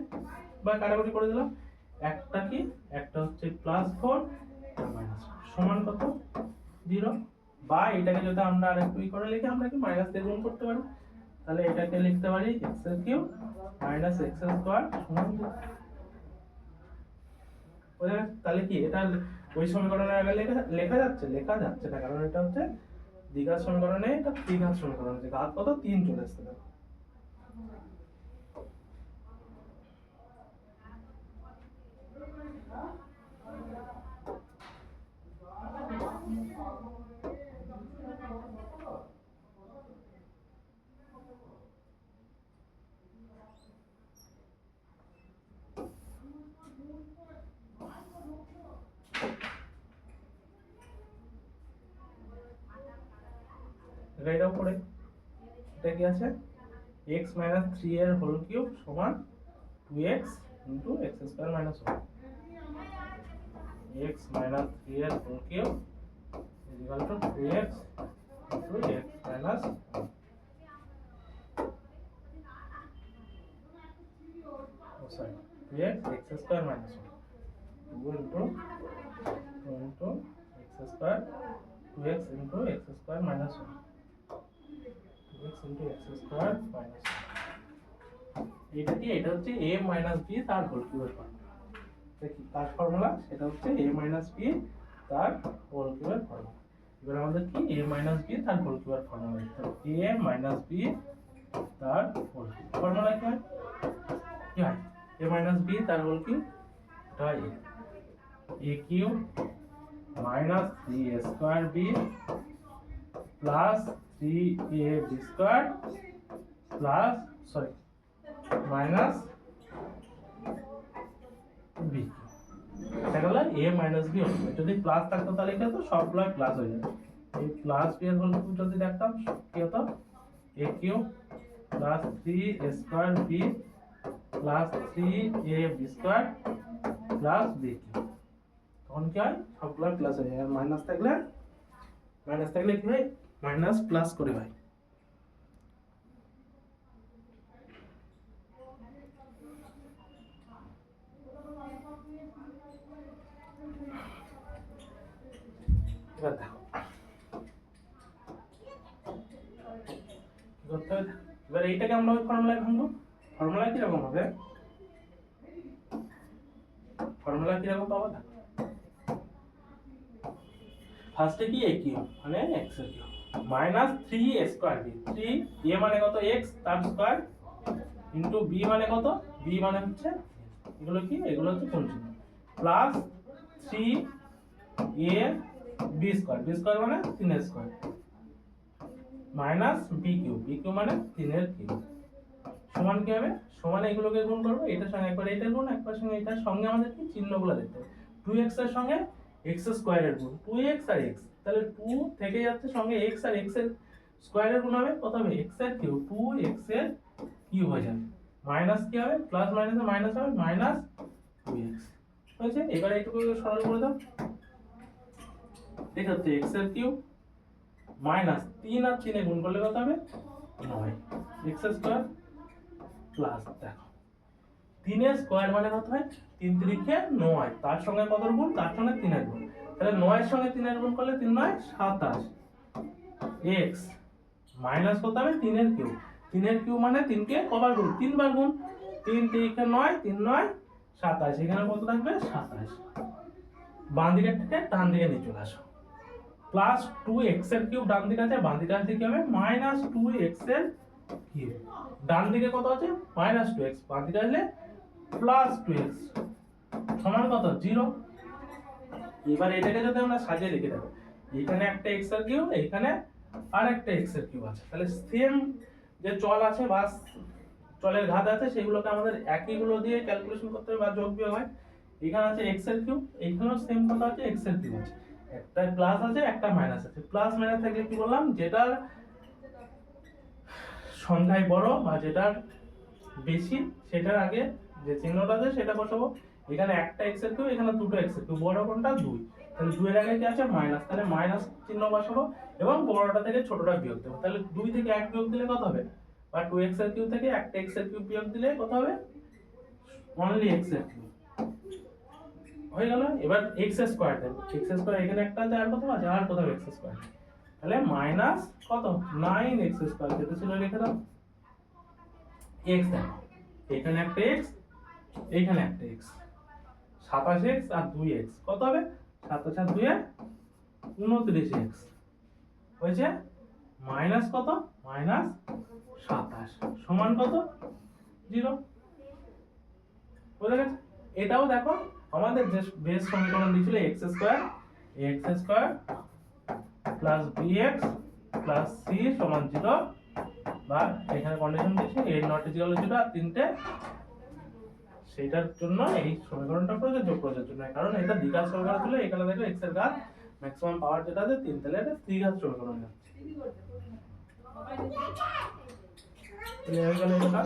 বা কাটাকুটি করে দিলাম। একটা কি, একটা হচ্ছে +4 একটা মাইনাস, সমান কত 0। বা এটাকে যদি আমরা আরেকটু করে লিখি, আমরা কি মাইনাস দিয়ে গুণ করতে পারি, তাহলে এটাকে লিখতে পারি x³ - x² সমান 0। তাহলে কি এটা ওই সমীকরণের আগে লেখা যাচ্ছে না, কারণ এটা হচ্ছে দ্বিঘাত সমীকরণে, এটা ত্রিঘাত সমীকরণ, যে ঘাত কত 3 চলে আসছে। এটাও করে, এটা কি আছে, x - 3 এর হোল কিউব সমান 2x * x² - 1, x - 3 এর whole cube equal to 2x * x - 1, sorry 2x x² - 1, 2 * 2x² 2x * x² - 1, 2x * x² - এটা কি, এটা হচ্ছে a - b তার হোল কিউবের ফর্মুলা। দেখি তার ফর্মুলা, সেটা হচ্ছে a - b তার হোল কিউবের ফর্মুলা। এবার আমাদের কি a - b তার হোল কিউবের ফর্মুলা লিখতে হবে। a - b তার হোল কিউব ফর্মুলা কি হয়, a - b তার হোল কিউব, এটা হয় a³ - 3a² b plus 3ab² plus sorry minus b. এটা গেল a - b হবে। যদি প্লাস থাকতো তাহলে কি হতো, সবগুলো প্লাস হয়ে যাবে। এই প্লাস b এর হোল কিউব যদি দেখতাম কি হতো, a³ plus 3a² b plus 3ab² plus b3। তখন কি হয়, সবগুলো প্লাস হয়ে যায়। আর মাইনাস থাকলে কি হয়, মাইনাস প্লাস করে হয়। এবার দেখো কি করতে হবে, এবার এইটাকে আমরা ওই ফর্মুলায় ভাঙবো। ফর্মুলা কি রকম হবে, ফর্মুলা কি রকম পাবো, দেখো ফার্স্টে কি a³ মানে x এর cube minus 3a² b, 3 a মানে কত x তার স্কয়ার ইনটু b মানে কত, b মানে হচ্ছে এগুলো কি, এগুলো হচ্ছে কোণ চিহ্ন, প্লাস 3ab² b স্কয়ার মানে 3 এর স্কয়ার মাইনাস b³ মানে 3 এর কিউব সমান কি হবে, সমান এগুলোকে গুণ করব, এটার সঙ্গে একবার এটা গুণ, একবার সঙ্গে এটার সঙ্গে আমাদের কি চিহ্নগুলো দেখতে হবে। 2x এর সঙ্গে x স্কয়ারের গুণ, 2x আর x, তাহলে 2 থেকে যাচ্ছে, সঙ্গে x আর x এর স্কয়ারের গুণ হবে, কত হবে, x এর কিউব, 2x এর কিউব হয়ে যাবে, মাইনাস কি হবে, প্লাস মাইনাসে মাইনাস হবে, মাইনাস 2x হয়েছে। এবারে এইটুকু সরল করে দাও, এটা হচ্ছে x এর কিউব মাইনাস 3 আর 3 এ গুণ করলে কত হবে, 9 x স্কয়ার প্লাস, দেখো 3 এর স্কয়ার মানে কত হয়, 3 × 3 = 9, তার সঙ্গে কত গুণ, তার সঙ্গে 3 এর গুণ, তাহলে 9 এর সঙ্গে 3 এর গুণ করলে 3 9 27 x মাইনাস কত হবে, 3 এর কিউব, 3 এর কিউব মানে 3 কে কবার গুণ, 3 বার গুণ, 3 × 3 = 9, 3 9 27, এখানে কত থাকবে 27, বাম দিকের থেকে ডান দিকে নিয়ে চলে আসো, প্লাস 2x এর কিউব ডান দিকে আছে, বাম দিকে আছে কি হবে, মাইনাস 2x এর কিউব, ডান দিকে কত আছে, মাইনাস 2x, বাম দিকে আসলে প্লাস 2x সমান কত, 0। এবার এটাকে যদি আমরা সাজিয়ে লিখে দেব, এখানে একটা x এর কিউব, এখানে আরেকটা x এর কিউব আছে, তাহলে সেম যে চল আছে বা চলের ঘাত আছে সেগুলোকে আমাদের একইগুলো দিয়ে ক্যালকুলেশন করতে হবে বা যোগ বিয়োগ হয়। এখানে আছে x এর কিউব, এইখানেও সেম কত আছে, x এর কিউব আছে, একটা প্লাস আছে একটা মাইনাস আছে, প্লাস মাইনাস থাকলে কি বললাম, যেটার সংখ্যায় বড় বা যেটার বেশি সেটার আগে যে চিহ্নটা আছে সেটা বসাবো। এখানে একটা x এর কিউব, এখানে দুটো x এর কিউব, বড় কোনটা 2, তাহলে 2 এর আগে কি আছে মাইনাস, তাহলে মাইনাস চিহ্ন বসাবো এবং বড়টা থেকে ছোটটা বিয়োগ দেবো। তাহলে 2 থেকে 1 বিয়োগ দিলে কত হবে, বা 2x এর কিউব থেকে 1x এর কিউব বিয়োগ দিলে কত হবে, অনলি x এর কিউব হয়ে গেল। এবার x স্কয়ার দেব, x স্কয়ার এখানে একটা আছে আর কত আছে, আর কত x স্কয়ার, তাহলে মাইনাস কত 9x স্কয়ার, যেটা ছিল লিখে দাও x দেখো এখানে একটা x এইখানে একটা x, 27x আর 2x কত হবে, 27 আর 2 এ 29x হয়েছে, মাইনাস কত মাইনাস 27 সমান কত 0। বুঝে গেছে? এটাও দেখো আমাদের যে বেস সমীকরণ দিয়েছিল x square plus bx plus c সমান 0, বা এখানে কন্ডিশন দিয়েছে a নট ইকুয়াল টু 0 আর তিনটে, সেটার জন্য এই সমীকরণটা প্রযোজ্য নয়, কারণ এটা দ্বিঘাত সমীকরণ ছিল। এখানে দেখো x এর ঘাত ম্যাক্সিমাম পাওয়ার যেটা আছে 3, তাহলে এটা ত্রিঘাত সমীকরণ যাচ্ছে। তাহলে হয়ে গেল এটা।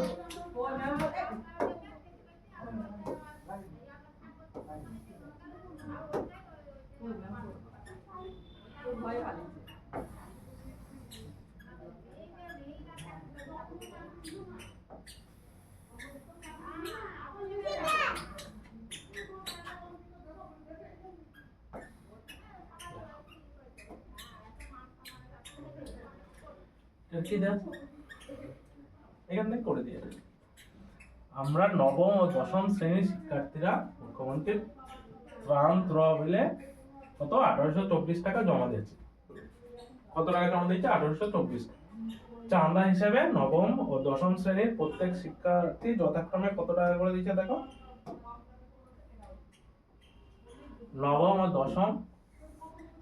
কি দেখ এখান থেকে করে দিয়ে আমরা নবম ও দশম শ্রেণীর শিক্ষার্থীরা মুখ্যমন্ত্রীর ত্রাণ তহবিলে কত 1824 টাকা জমা দিয়েছে। কত টাকা জমা দিয়েছে 1824। চাঁদা হিসেবে নবম ও দশম শ্রেণীর প্রত্যেক শিক্ষার্থী যথাক্রমে কত টাকা করে দিয়েছে দেখো, নবম ও দশম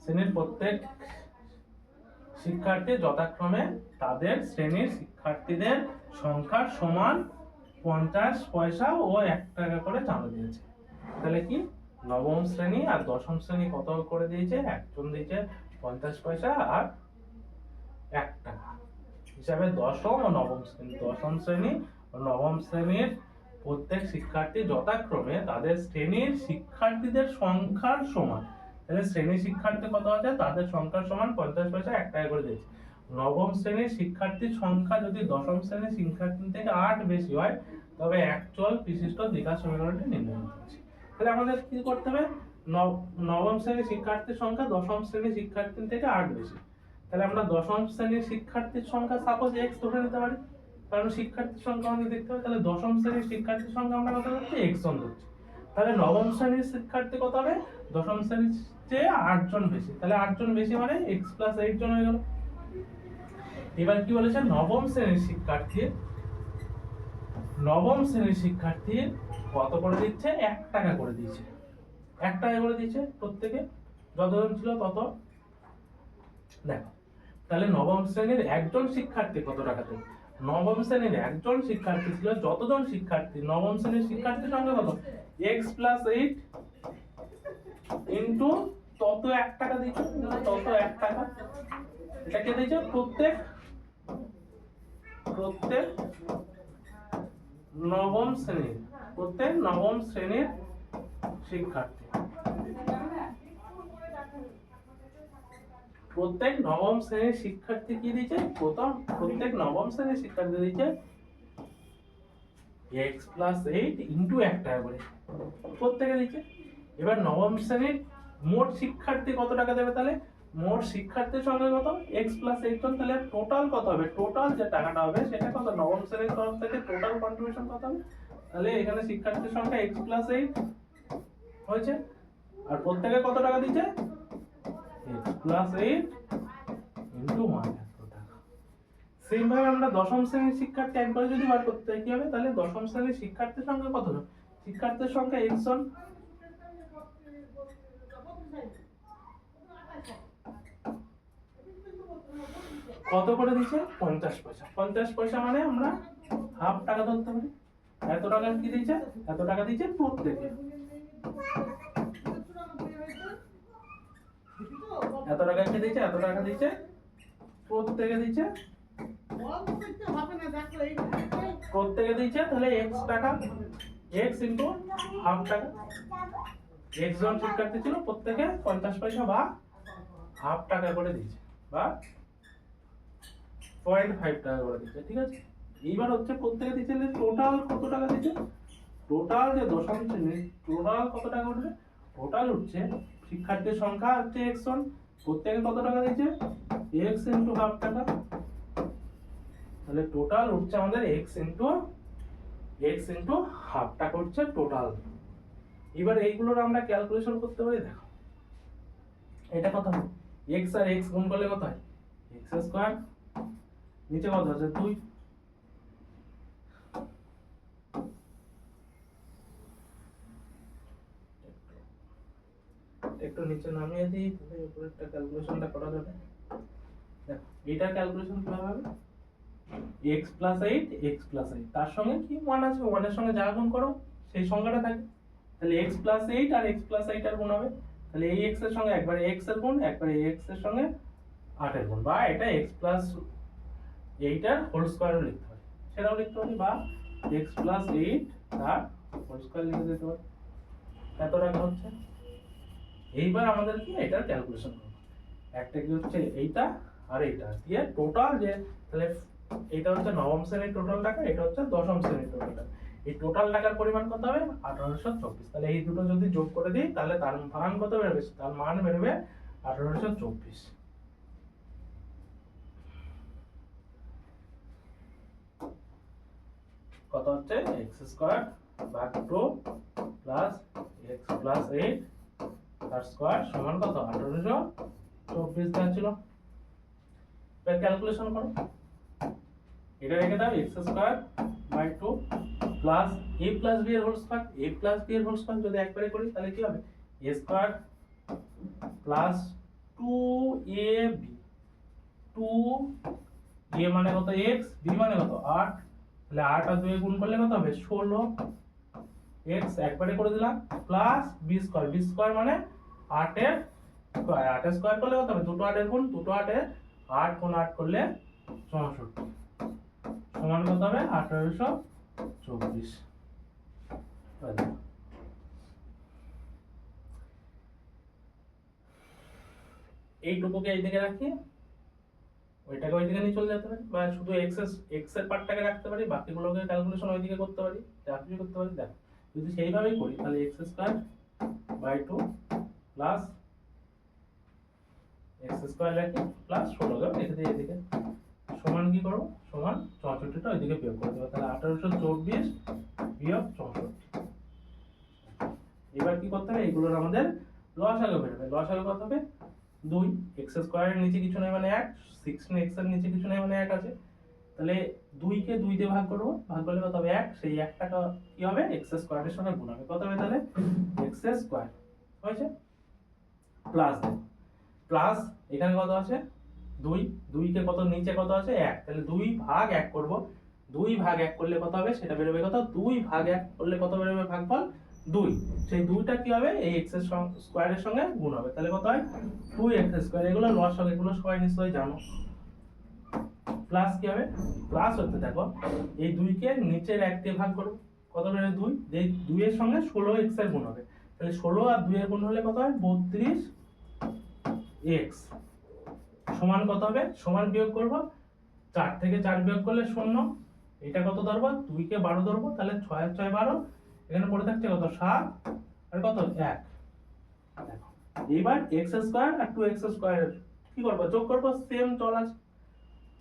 শ্রেণীর প্রত্যেক শিক্ষার্থী যথাক্রমে তাদের শ্রেণীর শিক্ষার্থীদের সংখ্যার সমান 50 পয়সা ও 1 টাকা করে চাঁদা দিয়েছে। তাহলে কি নবম শ্রেণী আর দশম শ্রেণী কত করে দিয়েছে, একজন দিয়েছে 50 পয়সা আর 1 টাকা হিসাবে দশম ও নবম শ্রেণীর প্রত্যেক শিক্ষার্থী যথাক্রমে তাদের শ্রেণীর শিক্ষার্থীদের সংখ্যার সমান, তাহলে শ্রেণীর শিক্ষার্থী কত আছে তাদের সংখ্যার সমান 50 পয়সা 1 টাকা করে দিয়েছে। নবম শ্রেণীর শিক্ষার্থীর সংখ্যা যদি দশম শ্রেণীর শিক্ষার্থী থেকে 8 বেশি হয় তবে অ্যাকচুয়াল বিশিষ্ট দ্বিঘাত সমীকরণটি নির্ণয় করতে হবে। তাহলে আমাদের কি করতে হবে, নবম শ্রেণীর শিক্ষার্থীর সংখ্যা দশম শ্রেণীর শিক্ষার্থী থেকে 8 বেশি, তাহলে আমরা দশম শ্রেণীর শিক্ষার্থীর সংখ্যা সাপোজ x ধরে নিতে পারি, কারণ শিক্ষার্থীর সংখ্যা আমাদের দেখতে হবে। তাহলে দশম শ্রেণীর শিক্ষার্থীর সংখ্যা আমরা কত ধরছি, x জন ধরছি। তাহলে নবম শ্রেণীর শিক্ষার্থী কত হবে, দশম শ্রেণীর চেয়ে 8 জন বেশি, তাহলে 8 জন বেশি মানে x + 8 জন হয়ে গেল। এবার কি বলেছে, নবম শ্রেণীর শিক্ষার্থী কত করে দিচ্ছে, 1 টাকা করে দিয়েছে, 1 টাকা করে দিয়েছে প্রত্যেকে, যতজন ছিল তত। দেখো তাহলে নবম শ্রেণীর একজন শিক্ষার্থী কত টাকা দেবে, নবম শ্রেণীর একজন শিক্ষার্থী ছিল যতজন শিক্ষার্থী, নবম শ্রেণীর শিক্ষার্থীর সংখ্যা কত, x + 8 ইনটু তত 1 টাকা দিয়েছে, তত 1 টাকা, এটা কে দিয়েছে, প্রত্যেক নবম শ্রেণীর শিক্ষার্থী, প্রত্যেক নবম শ্রেণীর শিক্ষার্থী কি দিয়েছে, প্রত্যেক নবম শ্রেণীর শিক্ষার্থী দিয়েছে x + 8 ইনটু 1 টাকা করে প্রত্যেকে দিয়েছে। এবার নবম শ্রেণীর মোট শিক্ষার্থী কত টাকা দেবে, তাহলে মোট শিক্ষার্থীর সংখ্যা কত, x + 8 জন, তাহলে টোটাল কত হবে, টোটাল যে টাকাটা হবে সেটা কত, নবম শ্রেণীর তরফ থেকে টোটাল কন্ট্রিবিউশন কত হবে, তাহলে এখানে শিক্ষার্থীর সংখ্যা x + 8 হয়েছে, আর প্রত্যেকে কত টাকা দিয়েছে, x + 8 ইনটু 1 টাকা। সেম ভাবে আমরা দশম শ্রেণীর শিক্ষার্থী একবার যদি বার করতে চাই কি হবে, তাহলে দশম শ্রেণীর শিক্ষার্থীর সংখ্যা কত জন, শিক্ষার্থীর সংখ্যা x জন, কত করে দিচ্ছে 50 পয়সা, 50 পয়সা মানে আমরা হাফ টাকা ধরতে পারি। এত টাকা কি দিয়েছে, এত টাকা দিয়েছে প্রত্যেকে, এত টাকা কি দিয়েছে, এত টাকা দিয়েছে প্রত্যেকে দিয়েছে, প্রত্যেকে দিয়েছে, তাহলে x টাকা, x ইনটু হাফ টাকা, x জন শিক্ষার্থী ছিল, প্রত্যেকে 50 পয়সা বা হাফ টাকা করে দিয়েছে বা 0.5 টাকা করে দিয়েছে, ঠিক আছে। এইবার হচ্ছে প্রত্যেকে দিচ্ছে টোটাল কত টাকা দিচ্ছে, টোটাল যে দশম শ্রেণী টোটাল কত টাকা উঠবে, টোটাল উঠছে শিক্ষার্থীর সংখ্যা হচ্ছে x জন, প্রত্যেকে কত টাকা দিচ্ছে x ইনটু হাফ টাকা, তাহলে টোটাল উঠছে আমাদের x ইনটু হাফ টাকা উঠছে টোটাল। এবার এইগুলোর আমরা ক্যালকুলেশন করতে পারি, দেখো এটা কত হয়, x আর x গুণ করলে কত হয় x স্কয়ার, নিচে কত আছে 2, একটু নিচে নামিয়ে দিই তাহলে উপরেরটা ক্যালকুলেশনটা করা যাবে। দেখো এটা ক্যালকুলেশন কিভাবে হবে, x প্লাস 8 তার সঙ্গে কি 1 আছে, 1 এর সঙ্গে যা গুণ করো সেই সংখ্যাটা থাকে, তাহলে x প্লাস 8 আর x প্লাস 8 এর গুণ হবে, তাহলে এই x এর সঙ্গে একবারে x এর গুণ, একবারে x এর সঙ্গে 8 এর গুণ, বা এটা x প্লাস 8 এর হোল স্কয়ারও লিখতে পারি, সেটাও লিখতে পারি, বা x প্লাস 8 তার হোল স্কয়ার লিখে দিতে পারি। এত টাকা হচ্ছে। এইবার আমাদের কি এটার ক্যালকুলেশন করব, একটা কি হচ্ছে এইটা আর এইটা দিয়ে টোটাল, যে তাহলে এটা হচ্ছে নবম শ্রেণীর টোটাল টাকা, এটা হচ্ছে দশম শ্রেণীর টোটাল টাকা, এই টোটাল টাকার পরিমাণ কত হবে 1824, তাহলে এই দুটো যদি যোগ করে দিই তাহলে তার মান কত বেরোবে, তার মান বেরোবে 1824। কত হচ্ছে x স্কয়ার ভাগ 2 প্লাস x প্লাস 8 তার স্কয়ার সমান কত 1824 দেওয়া ছিল। এবার ক্যালকুলেশন করো, এটা রেখে দাও x square by 2 plus a plus b এর whole square, a plus b এর হোল স্কয়ার যদি একবারে করি তাহলে কি হবে a square plus 2ab, 2a মানে কত x, b মানে কত 8, তাহলে 8 আর 2 গুণ করলে কত হবে 16, x একবারে করে দিলাম প্লাস b স্কয়ার মানে 8 এর স্কয়ার, 8 এর স্কয়ার করলে কত হবে দুটো 8 এর গুণ, দুটো 8 এর 8 গুণ 8 করলে 64 সমান কত হবে 1824। এইটুকুকে এইদিকে রাখি, ওইটাকে ওইদিকে নিয়ে চলে যেতে পারি, বা শুধু x এর পার্টটাকে রাখতে পারি, বাকিগুলোকে ক্যালকুলেশন ওইদিকে করতে পারি, যা কিছু করতে পারি। দেখো যদি সেইভাবেই করি তাহলে x square by 2 plus x square রাখি প্লাস 16 রেখে দিই এদিকে, সমান কি করব সমান 64টা ওইদিকে বিয়োগ করে দেবো, তাহলে 1824 বিয়োগ 64। এবার কি করতে হবে, এগুলোর আমাদের লসাগু বেরোবে, লসাগু কত হবে 2, x স্কয়ারের নিচে কিছু নেই মানে 1, 16 x এর নিচে কিছু নেই মানে 1 আছে, তাহলে 2 কে 2 দিয়ে ভাগ করব, ভাগ করলে কত হবে 1, সেই 1 টাকা কি হবে x স্কয়ারের সঙ্গে গুণ হবে, কত হবে তাহলে x স্কয়ার হয়েছে, প্লাস প্লাস এখানে কত আছে 2, 2 কে কত নিচে কত আছে 1, তাহলে 2 ভাগ 1 করব, 2 ভাগ 1 করলে কত হবে সেটা বেরোবে কত, 2 ভাগ 1 করলে কত বেরোবে ভাগফল 2, সেই 2টা কি হবে এই x এর স্কয়ারের সঙ্গে গুণ হবে, তাহলে কত হয় 2x স্কয়ার, এগুলো লসাগু, এগুলো সবাই নিশ্চয়ই জানো। প্লাস কি হবে, প্লাস হতে দেখো এই 2 কে নিচের 1 দিয়ে ভাগ করব, কত বেরোবে 2, এই 2 এর সঙ্গে 16x এর গুণ হবে, তাহলে 16 আর 2 এর গুণ হলে কত হয় 32x সমান কত হবে, সমান বিয়োগ করব, 4 থেকে 4 বিয়োগ করলে 0, এটা কত ধরবো 2 কে 12 ধরবো, তাহলে 6 আর 6 12, এখানে পড়ে থাকছে কত 7 আর কত 1। দেখো এবার x স্কয়ার আর 2x স্কয়ার কি করব যোগ করব, সেম চল আছে,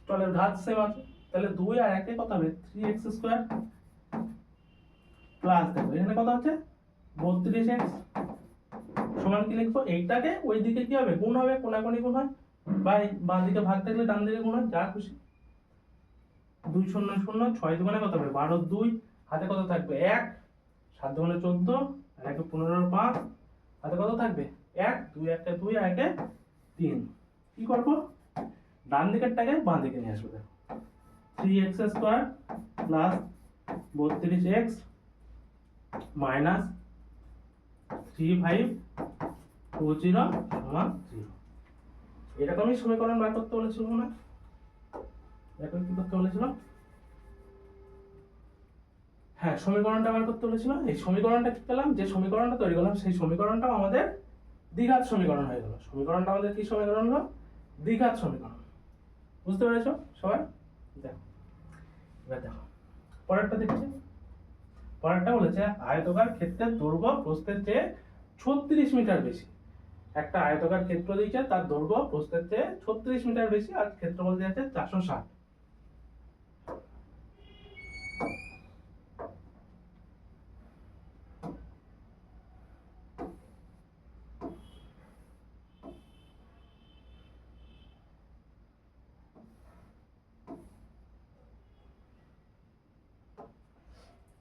চলের ঘাত সেম আছে, তাহলে 2 আর 1 এ কত হবে 3x স্কয়ার প্লাস দেখো এখানে কত হচ্ছে 32x সমান কি লিখবো, এইটাকে ওই দিকে কি হবে গুণ হবে, কোনাকুনি গুণ হয়, বা বাঁ দিকে ভাগ থাকলে ডান দিকে গুণ হয়, যা খুশি, 2 0 0, 6 দুগুণে কত হবে 12, 2 হাতে কত থাকবে 1, 7 দুগুণে 14 আর 1 15 5, হাতে কত থাকবে 1, 2 1 2 আর 1 3, কি করব ডান দিকেরটাকে বাঁ দিকে নিয়ে আসবো, দেখো 3x square plus 32x minus 3520 সমান 0। এরকমই সমীকরণ বার করতে বলেছিল না, দেখো কি করতে বলেছিল, হ্যাঁ, সমীকরণটা বার করতে বলেছিল। এই সমীকরণটা কি পেলাম, যে সমীকরণটা তৈরি করলাম সেই সমীকরণটাও আমাদের দ্বিঘাত সমীকরণ হয়ে গেল। সমীকরণটা আমাদের কি সমীকরণ হলো? দ্বিঘাত সমীকরণ। বুঝতে পেরেছো সবাই? দেখো এবার দেখো পরেরটা দেখছি। পরেরটা বলেছে আয়তকার ক্ষেত্রের দৈর্ঘ্য প্রস্থের চেয়ে 36 মিটার বেশি। একটা আয়তকার ক্ষেত্র দিয়েছে, তার দৈর্ঘ্য প্রস্থের চেয়ে 36 মিটার বেশি, আর ক্ষেত্রফল দিয়েছে 460।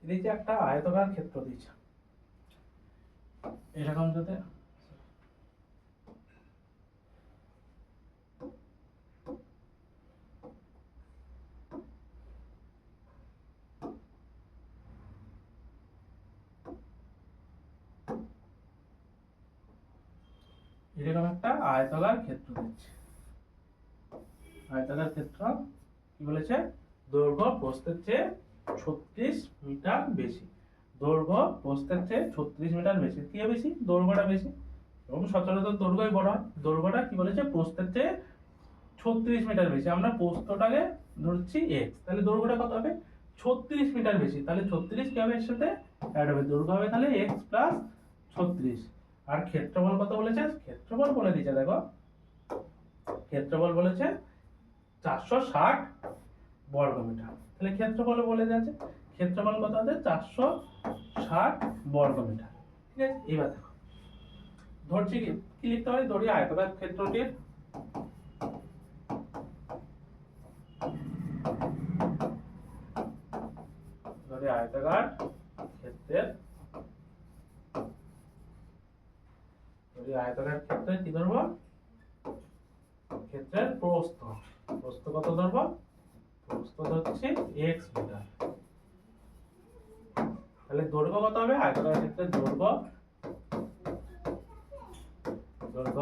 দিয়েছে একটা আয়তকার ক্ষেত্র দিয়েছে এরকম, যাতে এরকম একটা আয়তকার ক্ষেত্র দিচ্ছে। আয়তকার ক্ষেত্র কি বলেছে? দৈর্ঘ্য প্রস্থের চেয়ে 36 মিটার বেশি। দৈর্ঘ্য প্রস্থের চেয়ে 36 মিটার বেশি। কি বেশি? দৈর্ঘ্যটা বেশি, এবং সচরাচর দৈর্ঘ্যই বড় হয়। দৈর্ঘ্যটা কি বলেছে? প্রস্থের চেয়ে 36 মিটার বেশি। আমরা প্রস্থটাকে ধরছি x, তাহলে দৈর্ঘ্যটা কত হবে? 36 মিটার বেশি। তাহলে 36 কি হবে? এর সাথে অ্যাড হবে, দৈর্ঘ্য হবে তাহলে x প্লাস 36। আর ক্ষেত্রফল কত বলেছে? ক্ষেত্রফল বলে দিয়েছে, দেখো ক্ষেত্রফল বলেছে 460 বর্গ মিটার। তাহলে ক্ষেত্রফল বলে দিয়েছে, ক্ষেত্রফল কত আছে? 460 বর্গ মিটার। ঠিক আছে, এবার দেখো ধরছি কি লিখতে পারি? ধরি আয়তকার ক্ষেত্রটির আয়তকার ক্ষেত্রের আয়তকার ক্ষেত্রে কি ধরবো? ক্ষেত্রের প্রস্থ। প্রস্থ কত ধরবো? প্রস্থ হচ্ছে x মিটার। তাহলে দৈর্ঘ্য কত হবে? আয়তকার ক্ষেত্রের দৈর্ঘ্য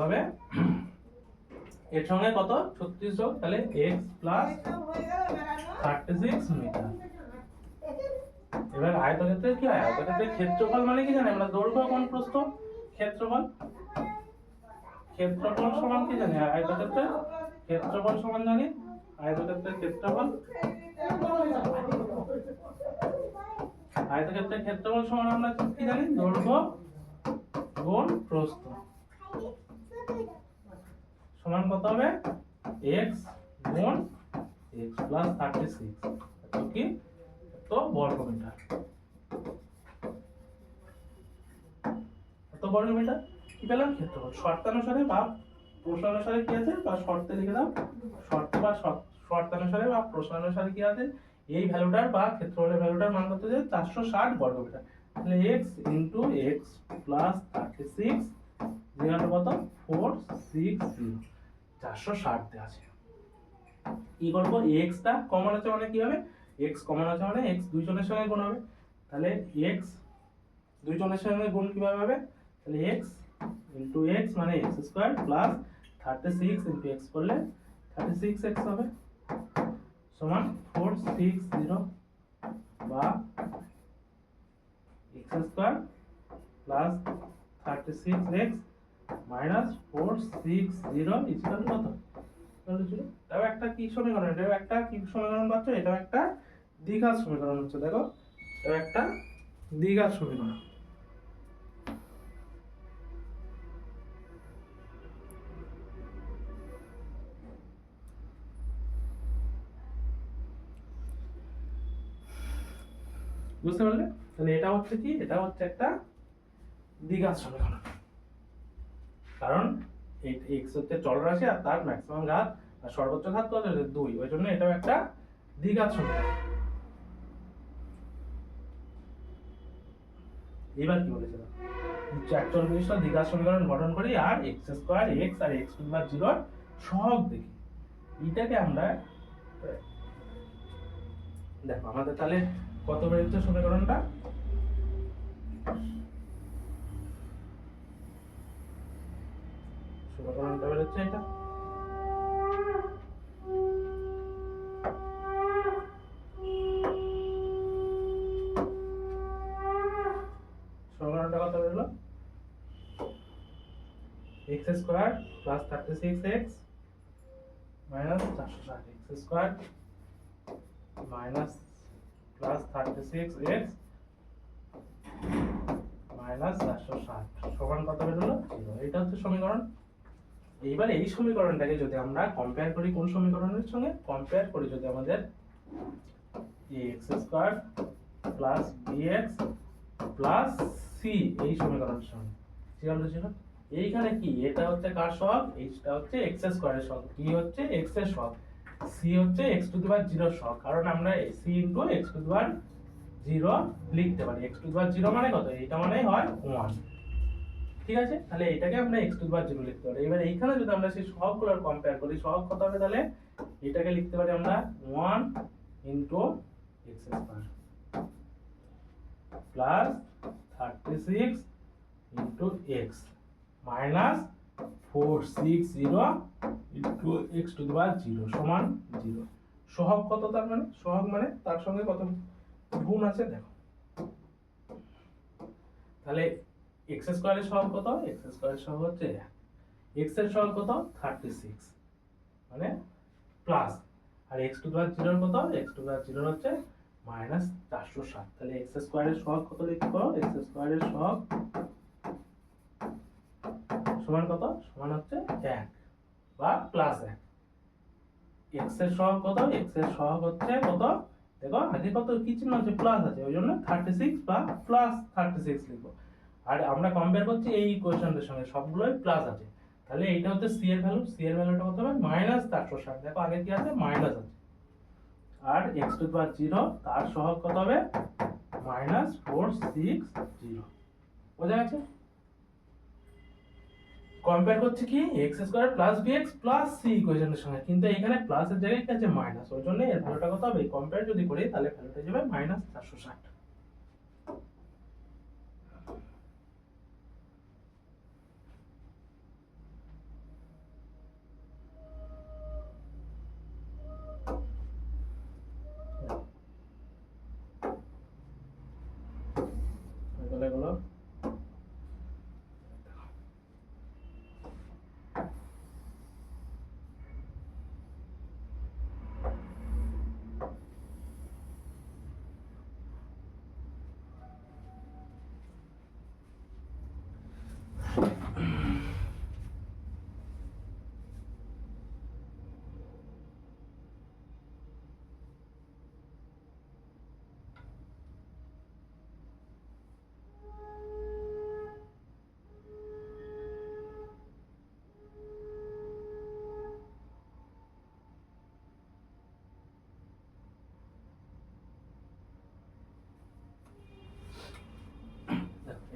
হবে এর সঙ্গে কত? 36 যোগ, তাহলে x প্লাস 36 মিটার। এবার আয়তক্ষেত্রের কি হয়? আয়তক্ষেত্রের ক্ষেত্রফল মানে কি জানি আমরা? দৈর্ঘ্য কোণ প্রস্থ। ক্ষেত্রফল সমান কি জানি? আয়তক্ষেত্রের ক্ষেত্রফল সমান জানি আয়তক্ষেত্রের ক্ষেত্রফল। আয়তক্ষেত্রের ক্ষেত্রফল সমান আমরা কি জানি? দৈর্ঘ্য গুণ প্রস্থ সমান কত হবে? x গুণ x প্লাস 36 এত কি? এত বর্গ মিটার। এত বর্গ মিটার কি পেলাম? ক্ষেত্রফল। শর্তানুসারে বা প্রশ্নানুসারে কি আছে? বা শর্তে লিখে দাও। শর্তে বা শর্তানুসারে বা প্রশ্নানুসারে কি আছে? এই ভ্যালুটার বা ক্ষেত্রফলের ভ্যালুটার মান কত? যে 460 বর্গ মিটার। তাহলে x ইনটু x প্লাস 36 যেখানে কত? 460 460 দেওয়া আছে। কি করব? x টা কমন আছে মানে কি হবে? x কমন আছে মানে x দুই জনের সঙ্গে গুণ হবে। তাহলে x দুই জনের সঙ্গে গুণ কিভাবে হবে? তাহলে x ইনটু x মানে x square plus 36 into x করলে 36x হবে সমান 460 বা x square plus 36x minus 460 equal কত? এটাও একটা কি সমীকরণ? এটাও একটা কি সমীকরণ পাচ্ছ? এটাও একটা দ্বিঘাত সমীকরণ হচ্ছে। দেখো এটাও একটা দ্বিঘাত সমীকরণ। বুঝতে পারলে? তাহলে এটা হচ্ছে কি? এটা হচ্ছে একটা দ্বিঘাত সমীকরণ, কারণ x হচ্ছে চলরাশি আর তার ম্যাক্সিমাম ঘাত আর সর্বোচ্চ ঘাত কত? 2, ওই জন্য এটাও একটা দ্বিঘাত সমীকরণ। এবার কি বলেছিল? 44টা দ্বিঘাত সমীকরণ গঠন করি আর x স্কয়ার x আর x টু দি পাওয়ার 0 এর সহগ দেখি। এটাকে আমরা দেখো আমাদের তাহলে কত বেরোচ্ছে সমীকরণটা? সমীকরণটা বেরোচ্ছে এটা। Square plus 36x minus 460 x square minus plus 36x minus 460 সমান কত বেরোলো 0। এটা হচ্ছে সমীকরণ। এইবার এই সমীকরণটাকে যদি আমরা কম্পেয়ার করি কোন সমীকরণের সঙ্গে, কম্পেয়ার করি যদি আমাদের x square plus bx plus c এই সমীকরণের সঙ্গে, ঠিক আছে? এইখানে কি এটা হচ্ছে কার সহগ, এইটা হচ্ছে x স্কয়ারের সহগ, কি হচ্ছে x এর সহগ, c হচ্ছে x টু দি পাওয়ার 0 সহগ, কারণ আমরা c into x to the power 0 লিখতে পারি। x টু দি পাওয়ার 0 মানে কত, এটা মানে হয় 1, ঠিক আছে? তাহলে এটাকে আমরা x টু দি পাওয়ার 0 লিখতে পারি। এবার এইখানে যদি আমরা সেই সহগগুলোর কম্পেয়ার করি, সহগ কত হবে, তাহলে এটাকে লিখতে পারি আমরা 1 into x square plus 36 into x minus 460 into x to the power 0 সমান 0। সহগ কত, তার মানে সহগ মানে তার সঙ্গে কত গুণ আছে দেখো। তাহলে x স্কয়ারের সহগ কত, x স্কয়ারের সহগ হচ্ছে x এর সহগ কত 36 মানে প্লাস, আর x টু দি পাওয়ার 0 কত, x টু দি পাওয়ার 0 হচ্ছে মাইনাস 460। তাহলে x স্কয়ারের সহগ কত লিখবো, x স্কয়ারের সহগ সমান কত, সমান হচ্ছে 1 বা প্লাস 1। x এর সহগ কত, x এর সহগ হচ্ছে কত দেখো, আগে কত কি চিহ্ন আছে, প্লাস আছে, ওই জন্য 36 বা প্লাস 36 লিখবো। আর আমরা কম্পেয়ার করছি এই ইকুয়েশনটার সঙ্গে, সবগুলোই প্লাস আছে। তাহলে এইটা হচ্ছে c এর ভ্যালু, c এর ভ্যালুটা কত হবে মাইনাস 460, দেখো আগে কি আছে মাইনাস আছে। আর x টু দি পাওয়ার 0 তার সহগ কত হবে মাইনাস 460, বোঝা গেছে? কম্পেয়ার করছে কি x square plus bx plus c ইকুয়েশনের সঙ্গে, কিন্তু এখানে প্লাস এর জায়গায় কি আছে মাইনাস, ওই জন্য এর ভ্যালুটা কত হবে, কম্পেয়ার যদি করি তাহলে ভ্যালুটা যাবে মাইনাস 460। এগুলো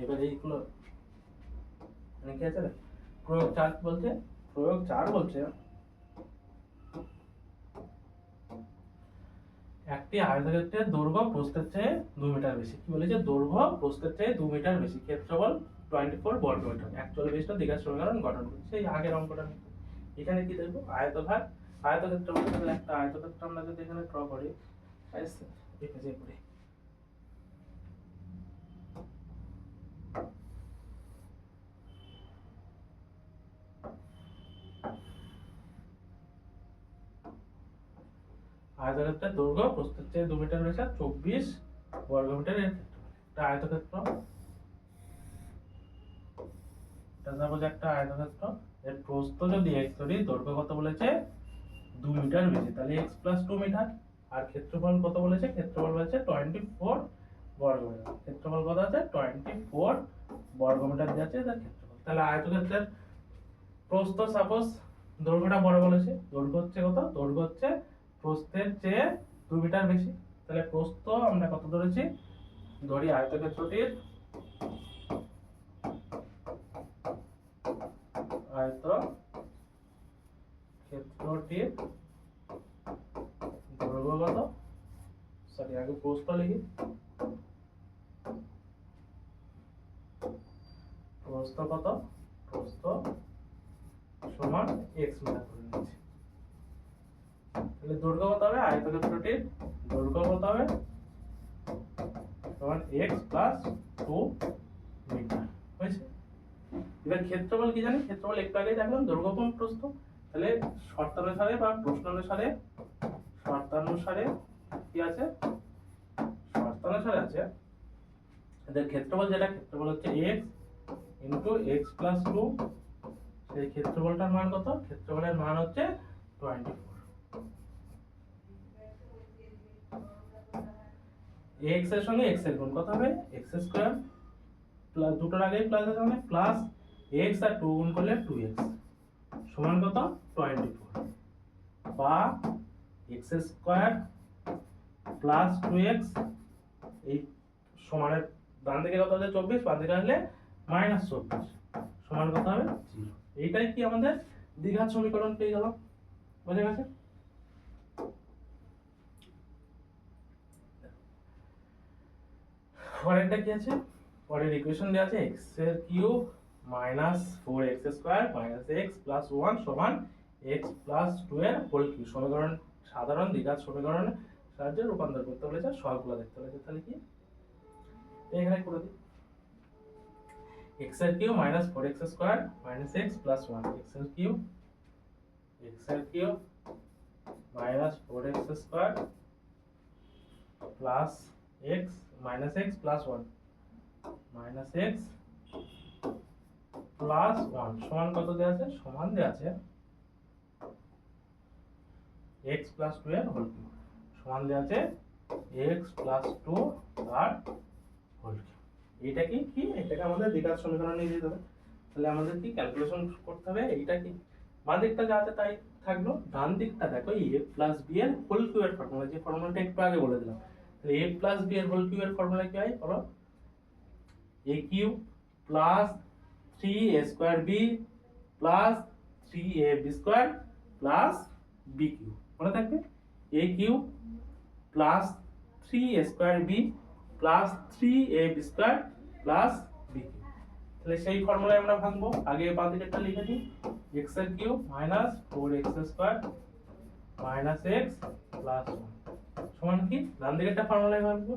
এবার এইগুলো মানে কি আছে, প্রয়োগ 4 বলছে, প্রয়োগ 4 বলছে একটি আয়তক্ষেত্রের দৈর্ঘ্য প্রস্থের চেয়ে 2 মিটার বেশি। কি বলেছে, দৈর্ঘ্য প্রস্থের চেয়ে 2 মিটার বেশি, ক্ষেত্রফল 24 বর্গ মিটার, 41টা দ্বিঘাত সমীকরণ গঠন করছে। সেই আগের অঙ্কটা এখানে কি দেখবো, আয়তঘাত আয়তক্ষেত্র বলতে গেলে একটা আয়তক্ষেত্র আমরা যদি এখানে ড্র করি, এই পেজে করি, আয়তক্ষেত্রের দৈর্ঘ্য প্রস্থের চেয়ে 2 মিটার বেশি, 24 বর্গ মিটারের একটা আয়তক্ষেত্র, এটা সাপোজ একটা আয়তক্ষেত্র, এর প্রস্থ যদি x ধরি, দৈর্ঘ্য কত বলেছে 2 মিটার বেশি, তাহলে x প্লাস 2 মিটার। আর ক্ষেত্রফল কত বলেছে, ক্ষেত্রফল বলেছে 24 বর্গ মিটার, ক্ষেত্রফল কত আছে 24 বর্গ মিটার দিয়েছে তার ক্ষেত্রফল। তাহলে আয়তক্ষেত্রের প্রস্থ সাপোজ দৈর্ঘ্যটা বড় বলেছে, দৈর্ঘ্য হচ্ছে কত, দৈর্ঘ্য হচ্ছে প্রস্থের চেয়ে 2 মিটার বেশি। তাহলে প্রস্থ আমরা কত ধরেছি, ধরি আয়তক্ষেত্রটির দৈর্ঘ্য কত, সরি আগে প্রস্থ লিখি, প্রস্থ কত, প্রস্থ সমান x মিটার করে নিচ্ছি। তাহলে দৈর্ঘ্য কত হবে, আয়তক্ষেত্রটির দৈর্ঘ্য কত হবে সমান x প্লাস 2 মিটার হয়েছে। এবার ক্ষেত্রফল কি জানি, ক্ষেত্রফল একটু আগেই দেখলাম দৈর্ঘ্য কোণ প্রস্থ। তাহলে শর্তানুসারে বা প্রশ্নানুসারে কি আছে, শর্তানুসারে আছে এদের ক্ষেত্রফল, যেটা ক্ষেত্রফল হচ্ছে x ইনটু x প্লাস 2। সেই ক্ষেত্রফলটার মান কত, ক্ষেত্রফলের মান হচ্ছে 24। x এর সঙ্গে x এর গুণ কত হবে, x স্কয়ার প্লাস দুটোর আগে প্লাস আছে মানে প্লাস x আর 2 গুণ করলে 2x সমান কত 24, বা x স্কয়ার প্লাস 2x এই সমানের ডান দিকে কত হবে 24, বাম দিকে আসলে -24 সমান কত হবে 0। এইটাই কি আমাদের দ্বিঘাত সমীকরণ পেয়ে গেলাম। বুঝে গেছে? পরেরটা কি আছে, পরের ইকুয়েশন দেওয়া আছে x এর cube minus 4x square minus x plus 1 সমান x প্লাস 2 এর হোল কিউব। সমীকরণ সাধারণ দ্বিঘাত সমীকরণের সাহায্যে রূপান্তর করতে বলেছে, সহগগুলো দেখতে বলেছে। তাহলে কি এখানে করে দিই, x এর cube minus 4x square minus x plus 1, x এর cube minus 4x square plus x minus x plus 1 minus x plus 1 সমান কত দেওয়া আছে, সমান দেওয়া আছে x প্লাস 2 এর হোল কিউব, সমান দেওয়া আছে x প্লাস 2 তার হোল কিউব। এইটা কি কি এটাকে আমাদের দ্বিঘাত সমীকরণে নিয়ে যেতে হবে। তাহলে আমাদের কি ক্যালকুলেশন করতে হবে, এইটা কি বাম দিকটা যা আছে তাই থাকলো, ডান দিকটা দেখো a প্লাস b এর হোল কিউব এর ফর্মুলা, যে ফর্মুলাটা একটু আগে বলে দিলাম। তাহলে a প্লাস b এর হোল কিউব এর ফর্মুলা কি হয় বলো, a cube plus 3a square b plus 3ab square plus b cube. মনে থাকবে a cube plus 3a square b plus 3ab square plus b cube. তাহলে সেই ফর্মুলায় আমরা ভাঙবো। আগে বাম দিকেরটা লিখে দিই, x এর cube minus 4x square minus x plus 1 সমান কি ডান দিকেরটা ফর্মুলায় ভাঙবো,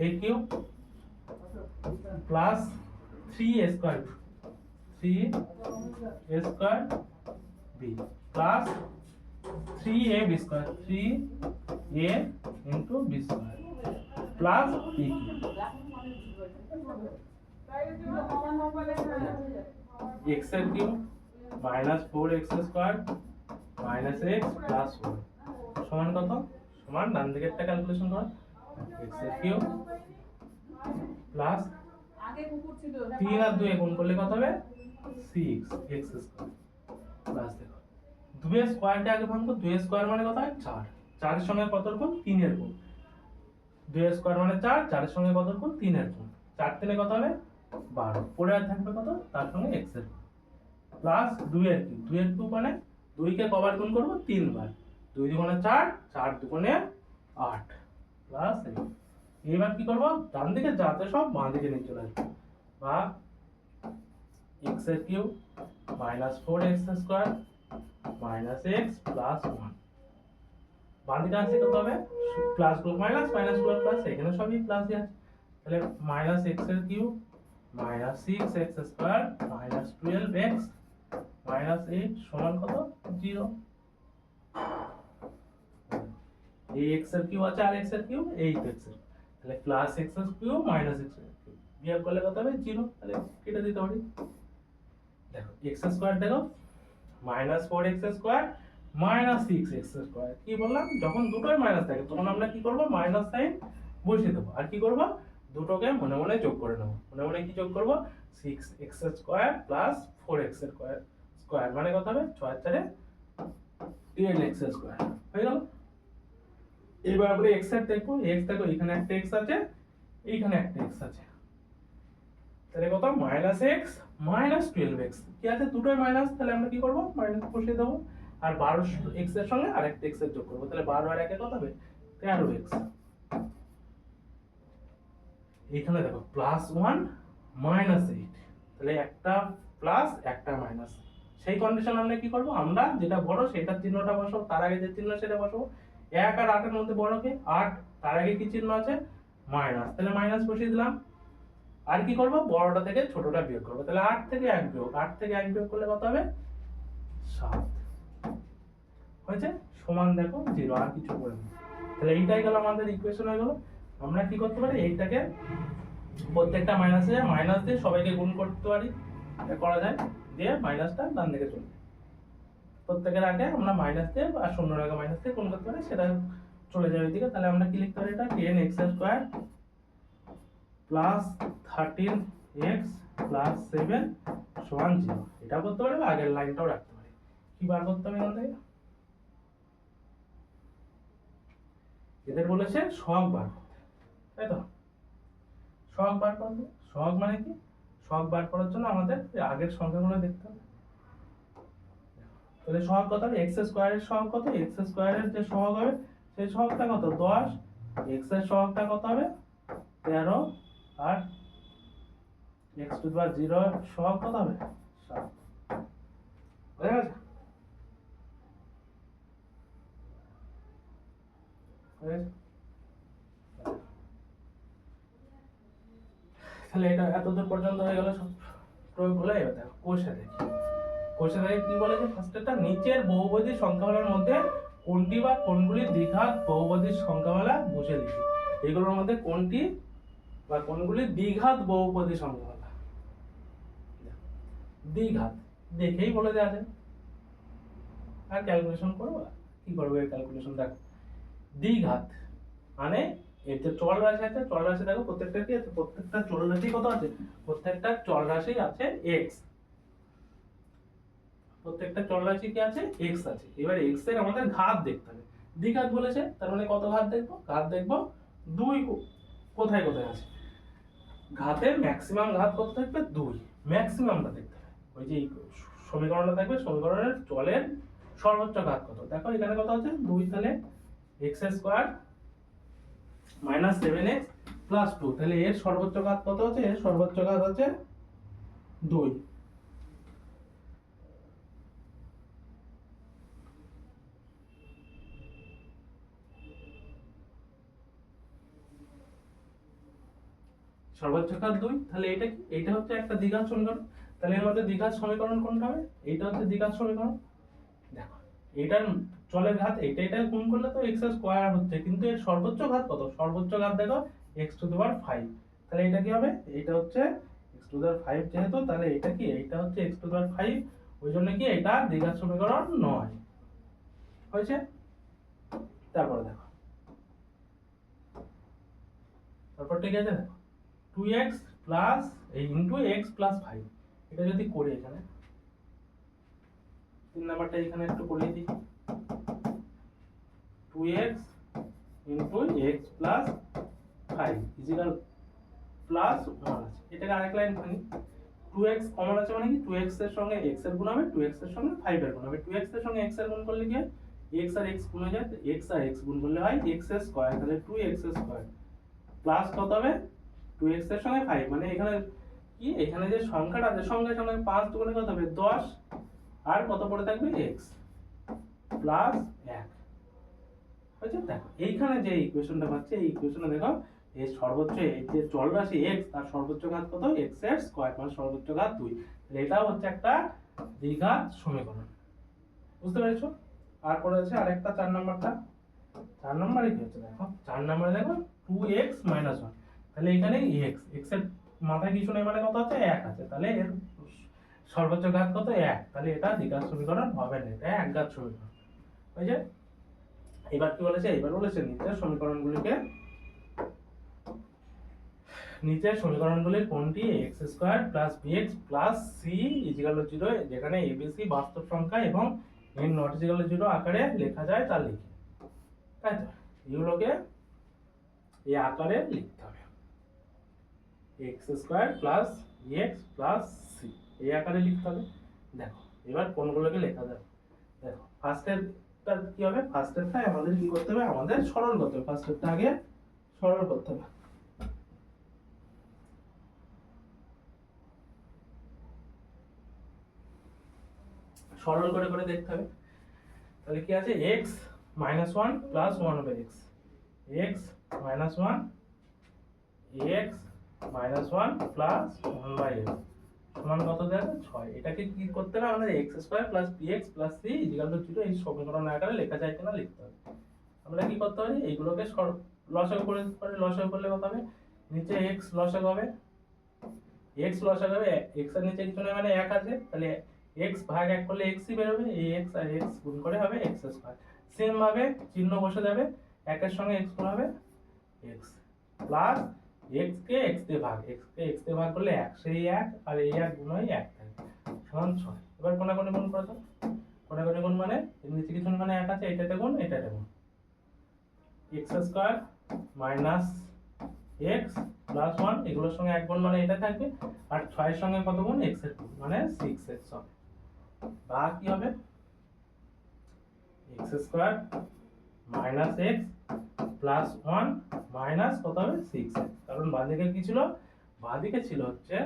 a cube plus 3a square b plus 3ab square 3a into b square plus b cube. x এর cube minus 4x square minus x plus 1 সমান কত, সমান ডান দিকেরটা calculation কর, x এর cube plus 3 আর 2 গুণ করলে কত হবে 6x স্কয়ার প্লাস দেখো 2 এর স্কয়ারটা আগে ভাঙবো, 2 এর স্কয়ার মানে কত হয় 4, 4 এর সঙ্গে কত এর গুণ 3 এর গুণ, 2 এর স্কয়ার মানে 4, 4 এর সঙ্গে কত এর গুণ 3 এর গুণ, 4 3 কত হবে 12, পরে আর থাকবে কত তার সঙ্গে x এর প্লাস 2 এর কিউব, 2 এর কিউব মানে 2 কে কবার গুণ করব 3 বার, 2 দুগুণে 4, 4 দুগুণে 8 প্লাস এবার কি করব ডান দিকে যাতে সব বাম দিকে নিয়ে চলে আসবে, বা x এর cube minus 4x square minus x plus 1 বাম দিকে আসছে কত হবে প্লাস গুলো মাইনাস মাইনাস গুলো প্লাস, এখানে সবই প্লাসই আছে। তাহলে মাইনাস x এর cube minus 6x square minus 12x minus 8 সমান কত 0। এই x এর কিউব আছে আর x এর কিউব 8x, তাহলে প্লাস x এর কিউব মাইনাস x এর কিউব বিয়োগ করলে কত হবে 0, তাহলে কেটে দিতে পারি। দেখো x স্কয়ার দেখো minus 4x square minus 6x square, কি বললাম যখন দুটোই মাইনাস থাকে তখন আমরা কি করব মাইনাস সাইন বসিয়ে দেবো, আর কি করব দুটোকে মনে মনে যোগ করে নেব, মনে মনে কি যোগ করব 6x square plus 4x square মানে কত হবে 6 আর 4 10x স্কয়ার হয়ে গেল। এবার আমরা x এর দেখো, x দেখো এখানে একটা x আছে এইখানে একটা x আছে, তাহলে কত মাইনাস x মাইনাস 12x, কি আছে দুটোই মাইনাস, তাহলে আমরা কি করব মাইনাস বসিয়ে দেবো, আর 12x এর সঙ্গে আরেকটা x এর যোগ করব, তাহলে 12 আর 1 এ কত হবে 13x। এখানে দেখো প্লাস 1 মাইনাস 8, তাহলে একটা প্লাস একটা মাইনাস, সেই কন্ডিশন আমরা কি করব আমরা যেটা বড় সেটার চিহ্নটা বসাবো, তার আগে যে চিহ্ন সেটা বসাবো। 1 আর 8 এর মধ্যে বড় কি 8, তার আগে কি চিহ্ন আছে মাইনাস, তাহলে মাইনাস বসিয়ে দিলাম। আর কি করবো, বড়টা থেকে ছোটটা বিয়োগ করবো। তাহলে 8 থেকে 1 বিয়োগ, 8 থেকে 1 বিয়োগ করলে কত হবে, 7 হয়েছে, সমান দেখো 0, আর কিছু করে না। তাহলে এইটাই গেল আমাদের ইকুয়েশন হয়ে গেল। আমরা কি করতে পারি, এইটাকে প্রত্যেকটা মাইনাসে মাইনাস দিয়ে সবাইকে গুণ করতে পারি, এটা করা যায়, দিয়ে মাইনাসটা ডান দিকে চলে যায়। প্রত্যেকের আগে আমরা মাইনাস দিয়ে আর শূন্যের আগে মাইনাস দিয়ে গুণ করতে পারি, সেটা চলে যাবে এদিকে। তাহলে আমরা কি লিখতে পারি, এটা 10x square plus 13x plus 7 সমান 0। এটা করতে পারি, আগের লাইনটাও রাখতে পারি। কি বার করতে হবে এখান থেকে, এদের বলেছে সহগ বার করতে, তাই তো? সহগ বার করতে, সহগ মানে কি, সহগ বার করার জন্য আমাদের আগের সংখ্যাগুলো দেখতে হবে। তাহলে সহগ কত হবে, x স্কয়ারের সহগ কত, x স্কয়ারের যে সহগ হবে সেই সহগটা কত, 10, x এর সহগটা কত হবে 13, আর x টু দি পাওয়ার 0 এর সহগ কত হবে 7। হয়ে গেছে, তাহলে এটা এতদূর পর্যন্ত হয়ে গেল সব প্রয়োগগুলো। এবার দেখো কোষে দেখি, কোষে দেখে কি বলেছে, ফার্স্টেরটা নিচের বহুপদীর সংখ্যামালার মধ্যে কোনটি বা কোনগুলি দ্বিঘাত বহুপদীর সংখ্যামালা বুঝে লিখি। এগুলোর মধ্যে কোনটি বা কোনগুলি দ্বিঘাত বহুপদীর সংখ্যামালা, দ্বিঘাত দেখেই বলে দেওয়া যায়, আর ক্যালকুলেশন করবো, কি করবো এই ক্যালকুলেশন। দেখো দ্বিঘাত মানে এর যে চল রাশি আছে, চল রাশি দেখো প্রত্যেকটা কি আছে, প্রত্যেকটা চল রাশি কত আছে, প্রত্যেকটা চল রাশি আছে x, প্রত্যেকটা চল রাশি কি আছে, x আছে। এবার x এর আমাদের ঘাত দেখতে হবে, দ্বিঘাত বলেছে, তার মানে কত ঘাত দেখবো, ঘাত দেখবো 2 কোথায় কোথায় আছে, ঘাতের ম্যাক্সিমাম ঘাত কত থাকবে 2, ম্যাক্সিমামটা দেখতে হবে। ওই যে সমীকরণটা থাকবে, সমীকরণের চলের সর্বোচ্চ ঘাত কত, দেখো এখানে কত আছে 2, তাহলে x square minus 7x plus 2, তাহলে এর সর্বোচ্চ ঘাত কত আছে, এর সর্বোচ্চ ঘাত আছে 2। সর্বোচ্চ ঘাত 2, তাহলে এটা কি, এটা হচ্ছে একটা দ্বিঘাত সমীকরণ। তাহলে এর মধ্যে দ্বিঘাত সমীকরণ কোনটা হবে, এইটা হচ্ছে দ্বিঘাত সমীকরণ। দেখো এটার চলের ঘাত এটা গুণ করলে তো x স্কয়ার হচ্ছে, কিন্তু এর সর্বোচ্চ ঘাত কত, সর্বোচ্চ ঘাত দেখো x টু দি পাওয়ার 5, তাহলে এটা কি হবে, এটা হচ্ছে x টু দি পাওয়ার 5 যেহেতু, তাহলে এটা কি, এটা হচ্ছে x টু দি পাওয়ার 5, ওই জন্য কি এটা দ্বিঘাত সমীকরণ নয়, হয়েছে। তারপরে দেখো, তারপর ঠিক আছে, দেখো 2x প্লাস এই ইনটু x প্লাস 5, এটা যদি করি এখানে 3 নাম্বারটা এখানে একটু করে দিই, 2x into x plus 5 equal plus 1 আছে, এটাকে আরেক লাইন ভাঙি, 2x কমন আছে মানে কি 2x এর সঙ্গে x এর গুণ হবে, 2x এর সঙ্গে 5 এর গুণ হবে, 2x এর সঙ্গে x এর গুণ করলে কি হয়, x আর x গুণ হয়ে যায়, x আর x গুণ করলে হয় x স্কয়ার, তাহলে 2x স্কয়ার প্লাস কত হবে 2x এর সঙ্গে 5, মানে এখানে কি, এখানে যে সংখ্যাটা আছে সঙ্গে সঙ্গে 5 দুগুণে কত হবে 10, আর কত পড়ে থাকবে x প্লাস 1, হয়েছে। দেখো এইখানে যে ইকুয়েশনটা পাচ্ছে, এই ইকুয়েশনে দেখো এর সর্বোচ্চ এই যে চল রাশি x, তার সর্বোচ্চ ঘাত কত, x এর স্কয়ার মানে সর্বোচ্চ ঘাত 2, তাহলে এটা হচ্ছে একটা দ্বিঘাত সমীকরণ, বুঝতে পেরেছো। আর পড়ে আছে আরেকটা 4 নাম্বারটা, 4 নম্বরে কি হচ্ছে দেখো, 4 নম্বরে দেখো 2x 1, তাহলে এখানে x এর মাথায় কিছু নেই মানে কত আছে 1 আছে, তাহলে এর সর্বোচ্চ ঘাত কত 1, তাহলে এটা দ্বিঘাত সমীকরণ হবে না, এটা একঘাত সমীকরণ, বুঝলে। এবার কি বলেছে, এবার বলেছে নিচের সমীকরণগুলির কোনটি x square plus bx plus c equal to 0, যেখানে abc বাস্তব সংখ্যা এবং n নট ইকুয়াল টু 0 আকারে লেখা যায় তা লিখি, তাই তো। এগুলোকে এই আকারে লিখতে হবে, x square plus bx plus c এই আকারে লিখতে হবে। দেখো এবার কোনগুলোকে লেখা যাবে, দেখো ফার্স্টেরটা কি হবে, ফার্স্টেরটা আমাদের কি করতে হবে, আমাদের সরল করতে হবে, ফার্স্টেরটা আগে সরল করতে হবে। সরল করে করে দেখতে হবে, তাহলে কি আছে x minus 1 plus 1 over x, x minus 1 x minus one plus one by x সমান কত দেবে 6। এটাকে কি করতে হবে আমাদের x square plus b x plus c equal to 0 এই সমীকরণ আকারে লেখা যায় কিনা লিখতে হবে। আমরা কি করতে পারি এইগুলোকে লসাগু করে দিতে পারি। লসাগু করলে কত হবে নিচে এক্স লসাগু হবে, এক্স লসাগু হবে এক্স এর নিচে কিছু না মানে 1 আছে, তাহলে এক্স ভাগ 1 করলে এক্সই বের হবে, এই এক্স আর এক্স গুণ করে হবে এক্স স্কোয়ার। সেম ভাবে চিহ্ন বসে যাবে, 1 এর সঙ্গে এক্স গুণ হবে এক্স প্লাস এক্স কে এক্স দিয়ে ভাগ, এক্স কে এক্স দিয়ে ভাগ করলে 1 সেই 1 আর এই 1 গুণ হয় 1 থাকে সমান 6। এবার কোনাকুনি গুণ করা যাক, কোনাকুনি গুণ মানে এর নিচে কিছু না মানে 1 আছে, এটাতে গুণ এটাতে গুণ x square minus x plus 1 এগুলোর সঙ্গে 1 গুণ মানে এটা থাকবে, আর 6 এর সঙ্গে কত গুণ এক্স এর গুণ মানে 6x হবে। বা কি হবে x square minus x plus 1 minus কত হবে 6x, কারণ বাঁ দিকে কি ছিল, বাঁ দিকে ছিল হচ্ছে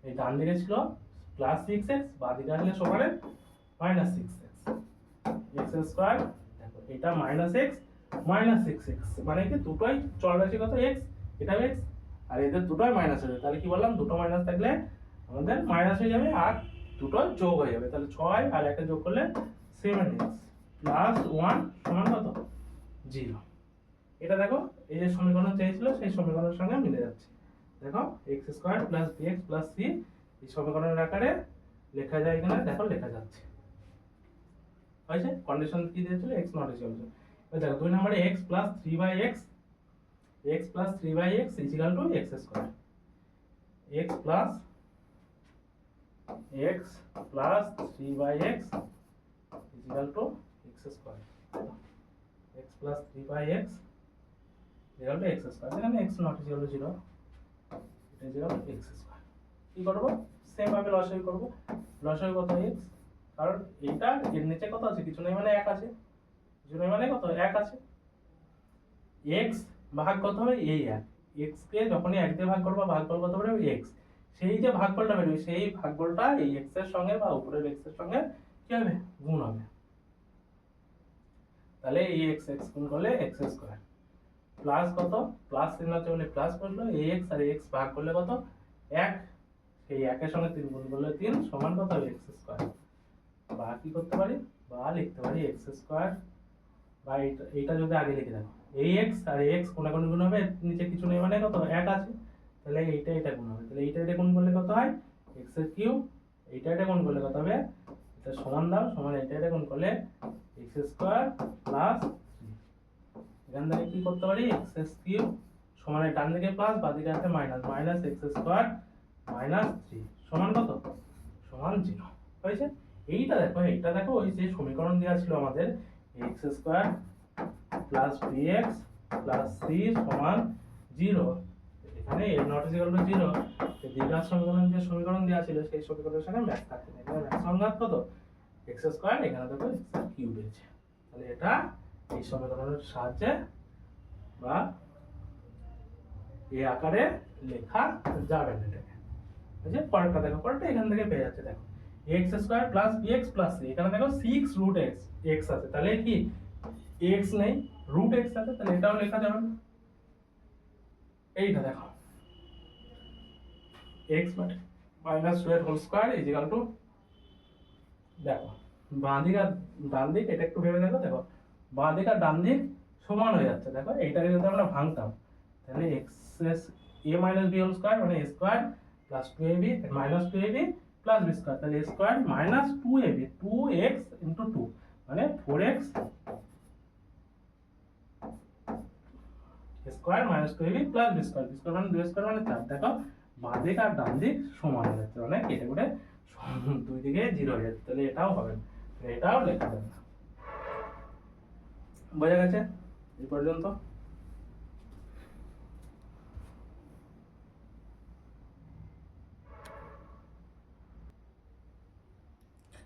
এই ডান দিকে ছিল প্লাস 6x, বাঁ দিকে আসলে সমানে মাইনাস 6x। এক্স স্কোয়ার দেখো এটা মাইনাস এক্স মাইনাস 6x মানে কি দুটোই চলরাশি কত x, এটা x আর এদের দুটোই মাইনাস হয়ে যাবে, তাহলে কি বললাম দুটো মাইনাস থাকলে আমাদের মাইনাস হয়ে যাবে আর দুটো যোগ হয়ে যাবে, তাহলে 6 আর 1 যোগ করলে 7x প্লাস 1 সমান কত 0। এটা দেখো এই যে সমীকরণ চেয়েছিল সেই সমীকরণের সঙ্গে মিলে যাচ্ছে। দেখো x square plus b x plus c এই সমীকরণের আকারে লেখা যায় এখানে, দেখো লেখা যাচ্ছে হয়েছে। কন্ডিশন কি দিয়েছিল এক্স নট ইকুয়াল টু, দেখো 2 নম্বরে x plus 3/x x plus 3/x equal to x square, x plus 3/x equal to x square, x plus 3/x equal to x square, এখানে x নট ইকুয়াল টু 0 এটা equal to x square. কি করব same ভাবে লসাগু করব, লসাগু কত x, কারণ এটা এর নিচে কত আছে কিছু নেই মানে 1 আছে, কিছু নেই মানে কত 1 আছে, x ভাগ কত হবে এই 1, x কে যখনই 1 দিয়ে ভাগ করব ভাগফল কত হবে x, সেই যে ভাগফলটা বের হবে সেই ভাগফলটা এই x এর সঙ্গে বা উপরের x এর সঙ্গে কি হবে গুণ হবে, তাহলে এই x গুণ করলে x স্কয়ার প্লাস কত প্লাস চিহ্ন আছে বলে প্লাস বসলো, এই x আর x ভাগ করলে কত 1, সেই 1 এর সঙ্গে 3 গুণ করলে 3 সমান কত হবে x স্কয়ার। বা কি করতে পারি বা লিখতে পারি x স্কয়ার বা এটা যদি আগে লিখে দেখো এই x আর এই x কোনাকুনি গুণ হবে, নিচে কিছু নেই মানে কত 1 আছে, তাহলে এটা গুণ হবে, তাহলে এটা গুণ করলে কত হয় x এর কিউব, এটা গুণ করলে কত হবে এটা সমান দাও সমান এটা গুণ করলে x স্কয়ার প্লাস 3। এখান থেকে কি করতে পারি x কিউব সমান ডান দিকে প্লাস বাঁ দিকে আছে minus, minus x square minus 3 সমান কত সমান 0 হয়েছে। এইটা দেখো ওই যে সমীকরণ দেওয়া ছিল আমাদের x square plus bx plus c সমান 0, এখানে a নট ইকুয়াল টু 0, এই দ্বিঘাত সমীকরণ যে সমীকরণ দেওয়া ছিল সেই সমীকরণের সঙ্গে ম্যাচ থাকতে হবে, এখানে ম্যাচ সংঘাত কত x স্কয়ার, এখানে দেখো x এর কিউব আছে, তাহলে এটা এই সমীকরণের সাহায্যে বা এই আকারে লেখা যাবে না এটাকে। বুঝলে পরেরটা দেখো, পরেরটা এখান থেকে পেয়ে যাচ্ছে দেখো x square plus bx plus c, এখানে দেখো 6 রুট x আছে, তাহলে কি x নেই রুট x আছে, তাহলে এটাও লেখা যাবে না। এইটা দেখো x মাইনাস 2 এর whole square is equal to, দেখো বাঁ দিক আর ডান দিক এটা একটু ভেবে দেখো, দেখো বাঁ দিক আর ডান দিক সমান হয়ে যাচ্ছে, দেখো এইটাকে যদি আমরা ভাঙতাম তাহলে x a minus b whole square মানে a square plus 2ab minus 2ab plus b square, তাহলে a square minus 2ab 2x into 2 মানে 4x square minus 2ab plus b square, b square মানে 2 স্কয়ার মানে 4। দেখো বাঁ দিক আর ডান দিক সমান হয়ে যাচ্ছে, মানে কেটে কুটে দুই দিকে 0 হয়ে যাচ্ছে, তাহলে এটাও হবে না, এটাও লেখা যাবে না। বোঝা গেছে এই পর্যন্ত?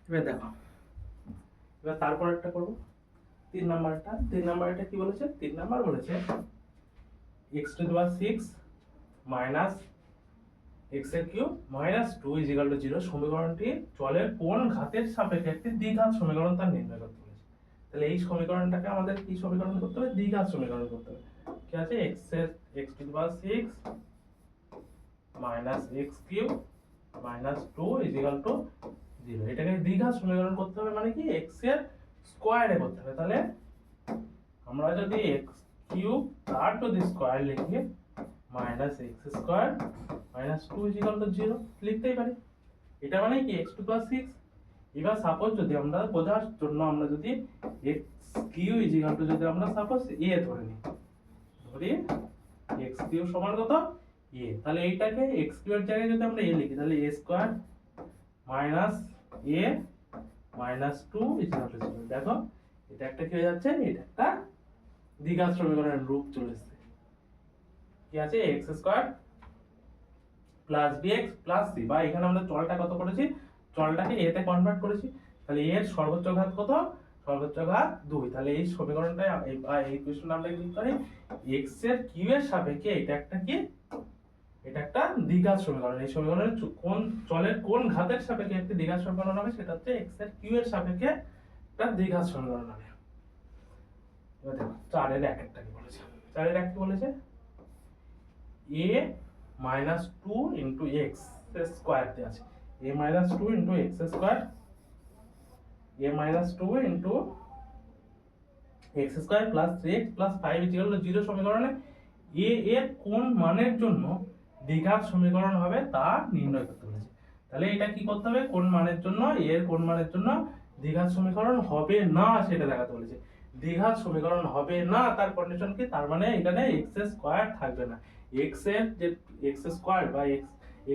এবার দেখো এবার তারপর একটা করব 3 নাম্বারটা কি বলেছে 3 নাম্বার বলেছে x to the power 6 minus x এর cube minus 2 is equal two 0 সমীকরণটি চলের কোন ঘাতের সাপেক্ষে একটি দ্বিঘাত সমীকরণ তার নির্ণয় করতে বলেছে। তাহলে এই সমীকরণটাকে আমাদের কি সমীকরণ করতে হবে দ্বিঘাত সমীকরণ করতে হবে। কি আছে x to the power 6 minus x cube minus 2 equal to 0। এটাকে দ্বিঘাত সমীকরণ করতে হবে মানে কি এক্স এর স্কয়ারে করতে হবে। তাহলে আমরা যদি এক্স কিউব তার টু দি স্কয়ার লিখি minus x square minus 2 equal to 0 লিখতেই পারি। এটা মানে কি x2 + 6। এবার সাপোজ যদি আমরা বোঝার জন্য আমরা যদি x কিউ ইজিক্যাল টু যদি আমরা সাপোজ a ধরে নিই, ধরি x কিউ সমান কত a, তাহলে এইটাকে x কিউ এর জায়গায় যদি আমরা a লিখি তাহলে a square minus a minus 2 equal to 0। দেখো এটা একটা কি হয়ে যাচ্ছে, এটা একটা দ্বিঘাত সমীকরণের রূপ চলে এসেছে। কি আছে x square plus bx plus c, বা এখানে আমরা চলটা কত করেছি, চলটাকে a তে কনভার্ট করেছি। তাহলে a এর সর্বোচ্চ ঘাত কত, সর্বোচ্চ ঘাত 2। তাহলে এই সমীকরণটা এই ইকুয়েশনটা আমরা কি করি, x এর কিউ এর সাপেক্ষে এটা একটা কি, এটা একটা দ্বিঘাত সমীকরণ। এই সমীকরণের কোন চলের কোন ঘাতের সাপেক্ষে একটি দ্বিঘাত সমীকরণ হবে, সেটা হচ্ছে x এর কিউ এর সাপেক্ষে একটা দ্বিঘাত সমীকরণ হবে। এবার দেখো 4 এর একটা কি বলেছে, 4 এর এক কি বলেছে, a minus 2 into x square তে আছে, a minus 2 into x square, a minus 2 into x square plus 3x plus 5 equal to 0 সমীকরণে a এর কোন মানের জন্য দ্বিঘাত সমীকরণ হবে তা নির্ণয় করতে বলেছে। তাহলে এটা কি করতে হবে, কোন মানের জন্য a এর কোন মানের জন্য দ্বিঘাত সমীকরণ হবে না সেটা দেখাতে বলেছে। দ্বিঘাত সমীকরণ হবে না তার কন্ডিশন কি, তার মানে এখানে x স্কয়ার থাকবে না। x এর যে x স্কয়ার বা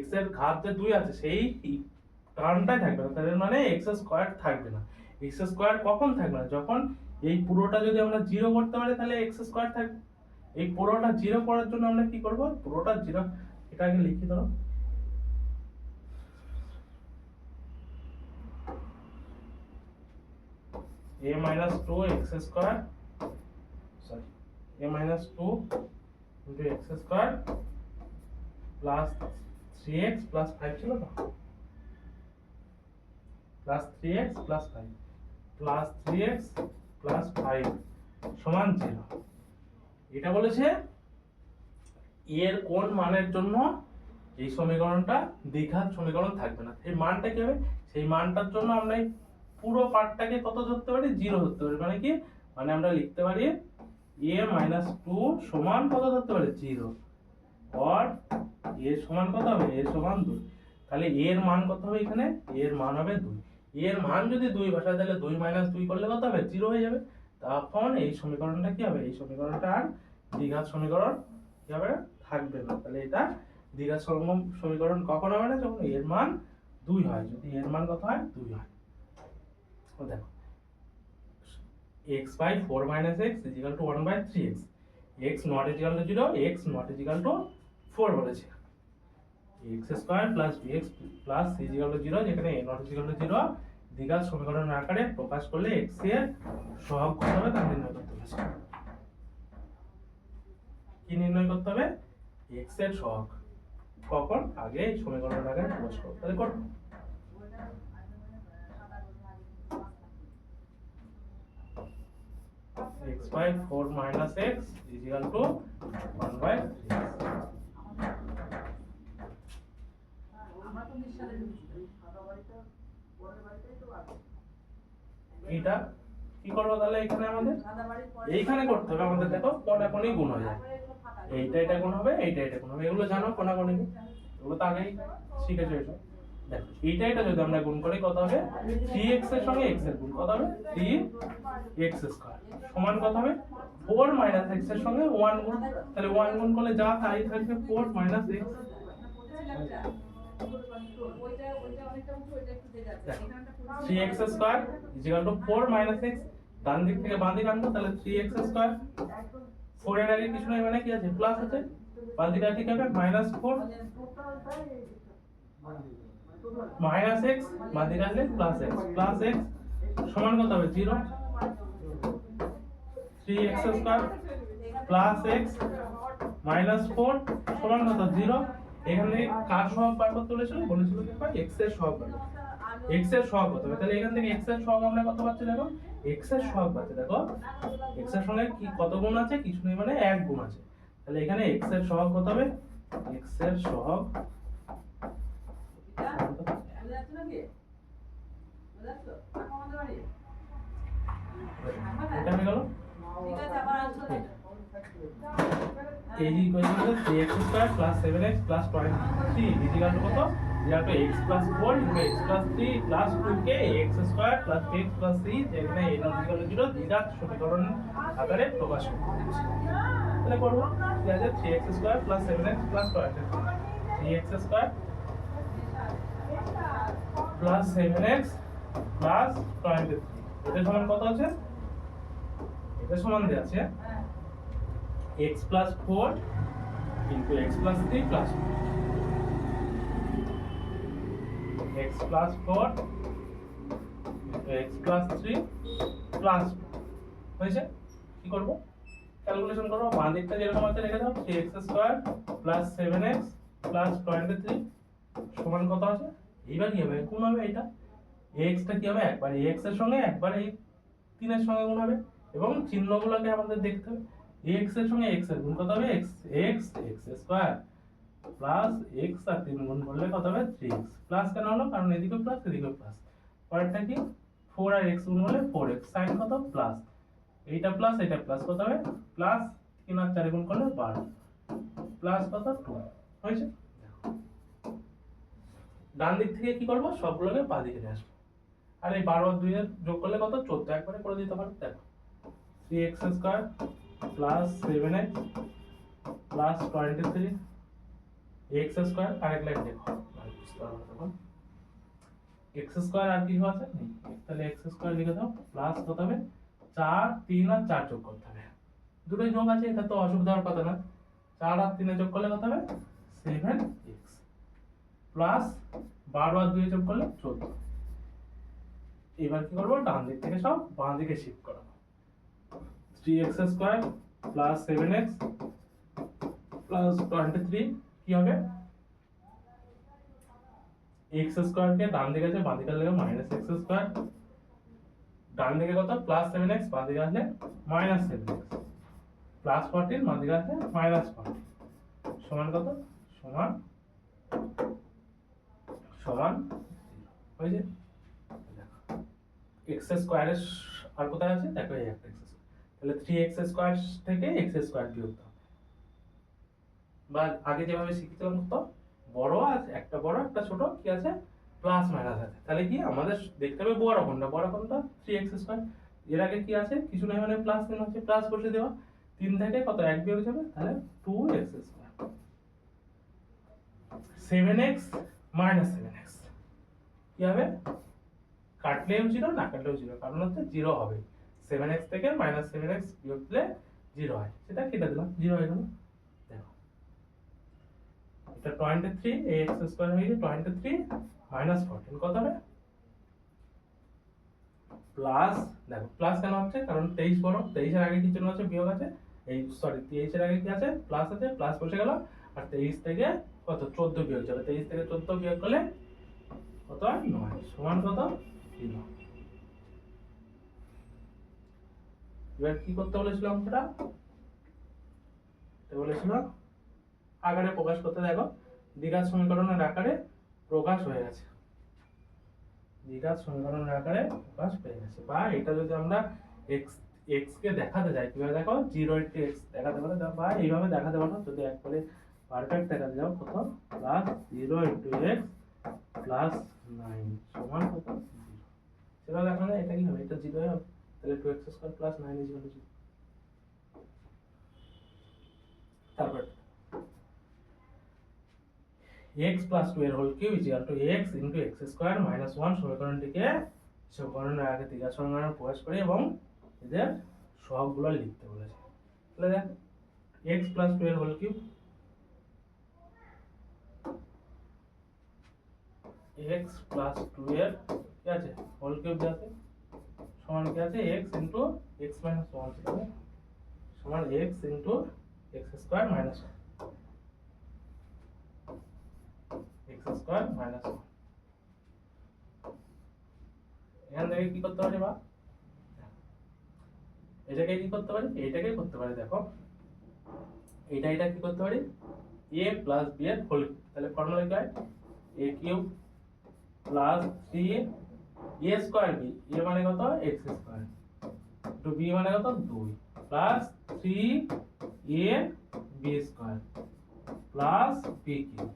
x এর ঘাত যে 2 আছে সেই টার্মটাই থাকবে না, তার মানে x স্কয়ার থাকবে না। x স্কয়ার কখন থাকবে না, যখন এই পুরোটা যদি আমরা 0 করতে পারি তাহলে x স্কয়ার থাকবে। এই পুরোটা 0 করার জন্য আমরা কি করব, পুরোটা 0, এটা আগে লিখি দাও, a minus 2 x square, sorry, a minus 2 into x square plus 3x plus 5 ছিল না, plus 3x plus 5 plus 3x plus 5 সমান 0। এটা বলেছে এর কোন মানের জন্য এই সমীকরণটা দ্বিঘাত সমীকরণ থাকবে না। এই মানটা কি হবে, সেই মানটার জন্য আমরা এই পুরো পার্টটাকে কত ধরতে পারি, 0 ধরতে পারি। মানে কি, মানে আমরা লিখতে পারি a minus 2 সমান কত ধরতে পারি, 0, or a সমান কত হবে, a সমান 2। তাহলে a এর মান কত হবে, এখানে a এর মান হবে 2। a এর মান যদি 2 বসাই তাহলে 2 minus 2 করলে কত হবে, 0 হয়ে যাবে। তখন এই সমীকরণটা কি হবে, এই সমীকরণটা আর দ্বিঘাত সমীকরণ কি হবে, থাকবে না। তাহলে এটা দ্বিঘাত সমীকরণ কখন হবে না, যখন এর মান 2 হয়। যদি এর মান কত হয়, 2 হয়। তো দেখো x by 4 minus x is equal to 1 by 3x, x not equal to 0, x not equal to 4 বলেছে। x square plus bx plus c is equal to 0, যেখানে a not equal to 0 দ্বিঘাত সমীকরণের আকারে প্রকাশ করলে x এর সহগ কত হবে তা নির্ণয় করতে বলেছে। কি নির্ণয় করতে হবে, x এর সহগ। কখন, আগে এই সমীকরণের আকারে প্রকাশ করব। তাহলে করব, x by 4 minus x is equal to 1 by 3x। এটা কি করবো তাহলে, এখানে আমাদের এইখানে করতে হবে আমাদের, দেখো কোনাকুনি গুণ হয়ে যায়, এইটা এটা গুণ হবে, এইটা এটা গুণ হবে, এগুলো জানো কোনাকুনি, এগুলো তো আগেই শিখেছো। এসব দেখো এইটা এটা যদি আমরা গুণ করি কত হবে, 3x এর সঙ্গে x এর গুণ কত হবে, 3x স্কয়ার সমান কত হবে, 4 মাইনাস x এর সঙ্গে 1 গুণ, তাহলে 1 গুণ করলে যা তাই থাকবে 4 minus x। 3x square is equal two 4 minus x, ডান দিক থেকে বাম দিকে আনবো, তাহলে 3x স্কয়ার, 4 এর আগে কিছু নাই মানে কি আছে, প্লাস আছে, বাম দিকে কি হবে, মাইনাস 4 মাইনাস x, বাম দিকে আসলে প্লাস x, প্লাস x সমান কত হবে, 0। 3x square plus x minus 4 সমান কত, 0। এখানে কার সহগ বার করতে বলেছিল, যে x এর সহগ বার করতে। x এর সহগ কত হবে, তাহলে এখান থেকে x এর সহগ আমরা কত পাচ্ছি, দেখো x এর সহগ পাচ্ছি, দেখো x এর সঙ্গে কি কত গুণ আছে, কিছু নেই মানে 1 গুণ আছে। তাহলে এখানে x এর সহগ কত হবে, x এর সহগ এটা হয়ে গেল এই ইকুয়েশন হলো 3x square plus 7x plus 23 equal to কত? Equal to x plus 4 into x plus 3 plus 2k x square plus x plus 3 যেখানে n ইকুয়াল টু 0 দ্বিঘাত সমীকরণ আকারে প্রকাশ করা হয়েছে। তাহলে করব কি আছে 3x square plus 7x plus 23 3x square plus 7x plus 23 এটা সমান কত আছে? এটা সমান দেয়া আছে x plus 4 into x plus 3 plus 2 x plus 4 into x plus 3 plus 2 হয়েছে? কি করব? ক্যালকুলেশন করব। বাম দিকটা যেরকম আছে রেখে দাও 3x square plus 7x plus 23 সমান কত আছে? এইবার কি হবে? গুণ হবে এটা। x টা কি হবে? একবার x এর সঙ্গে একবার এই 3 এর সঙ্গে গুণ হবে এবং চিহ্নগুলোকে আমাদের দেখতে হবে। x এর সঙ্গে x এর গুণ কত হবে? x স্কয়ার প্লাস x আর 3 গুণ করলে কত হবে? 3x প্লাস কেন হলো? কারণ এদিকে প্লাস এদিকে প্লাস। পরেরটা কি? 4 আর x গুণ করলে 4x sin কত? প্লাস এইটা প্লাস এটা প্লাস কত হবে? প্লাস 3 আর 4 গুণ করলে 12 প্লাস কত? 2 হয়েছে? ডান দিক থেকে কি করব? সবগুলোকে বাঁ দিকে নিয়ে আসবো। আর এই 12 আর 2 এর যোগ করলে কত? 14 একবারে করে দিতে পারো। দেখো 3x square plus 7x plus 23 x square আরেক লাইন দেখো x স্কয়ার আর কিছু আছে নেই, তাহলে x স্কয়ার লিখে দাও প্লাস কত হবে? 4 3 আর 4 যোগ করতে হবে, দুটোই যোগ আছে, এটা তো অসুবিধা হওয়ার কথা না। 4 আর 3 যোগ করলে কত হবে? 7x প্লাস 12 আর 2 যোগ করলে 14। এবার কি করব? ডান দিক থেকে সব বাম দিকে শিফট করব। 3x square plus 7x plus 23 কি হবে? x স্কয়ার কে ডান দিকে আছে বাম দিকে লাগবে মাইনাস x স্কয়ার, ডান দিকে কত? প্লাস 7x বাম দিকে আসলে মাইনাস 7x প্লাস 14 বাম দিকে আসলে মাইনাস 14 সমান কত? সমান সমান হয়েছে। x স্কয়ারের আর কোথায় আছে? দেখো এই একটা x তাহলে 3x স্কয়ার থেকে x স্কয়ার বিয়োগ দাও, বা আগে যেভাবে শিখেছিলাম তো বড় আছে একটা বড় একটা ছোট কি আছে? প্লাস মাইনাস আছে। তাহলে কি আমাদের দেখতে হবে বড় কোনটা? বড় কোনটা? 3x square. এর আগে কি আছে? কিছু নাই মানে প্লাস চিহ্ন আছে, প্লাস বসে দেওয়া। 3 থেকে কত 1 বিয়োগ যাবে, তাহলে 2x square. 7x minus 7x কি হবে? কাটলেও 0 না কাটলেও 0, কারণ হচ্ছে 0 হবে। 7x থেকে মাইনাস 7x বিয়োগ দিলে 0 হয়, সেটা কেটে দিলাম 0 হয়ে গেল। দেখো এটা 23 x স্কয়ার হয়ে গেছে 23 মাইনাস 14 কত হবে? প্লাস, দেখো প্লাস কেন হচ্ছে? কারণ 23 বড়, 23 এর আগে কি চিহ্ন আছে? বিয়োগ আছে। এই সরি 23 এর আগে কি আছে? প্লাস আছে, প্লাস বসে গেল। আর 23 থেকে কত? 14 বিয়োগ যাবে, 23 থেকে 14 বিয়োগ করলে কত হয়? 9 সমান কত? 3। এবার কি করতে বলেছিল আমরা? এটা বলেছিল আকারে প্রকাশ করতে। দেখো দ্বিঘাত সমীকরণের আকারে প্রকাশ হয়ে গেছে, দ্বিঘাত সমীকরণের আকারে প্রকাশ পেয়ে গেছে। বা এটা যদি আমরা x x কে দেখাতে যাই কিভাবে? দেখো 0 * x দেখাতে পারো, বা এইভাবে দেখাতে পারো যদি একবারে পারফেক্ট দেখাতে যাও কত? প্লাস 0 * x প্লাস 9 সমান কত? 0। সেটা দেখালে এটা কি হবে? এটা 0 হবে, তাহলে 2x স্কয়ার প্লাস 9 = 0। তারপর x plus 2 এর whole cube equal to x into x square minus 1 সমীকরণটিকে সমীকরণের আগে দ্বিঘাত সমীকরণে প্রকাশ করে এবং এদের সহগগুলো লিখতে বলেছে। তাহলে দেখ x plus 2 এর হোল কিউব, x plus 2 এর কি আছে? হোল কিউব আছে সমান কি আছে? x ইনটু x minus 1 সমান x into x square minus 1 x square minus 1। এখান থেকে কি করতে পারি? বা এটাকে কি করতে পারি? এইটাকে করতে পারি। দেখো এটা কি করতে পারি? a প্লাস b এর হোল কিউব। তাহলে ফর্মুলা কি হয় a cube plus 3 a square b, a মানে কত x স্কয়ার টু b মানে কত 2 plus 3 a b square plus b cube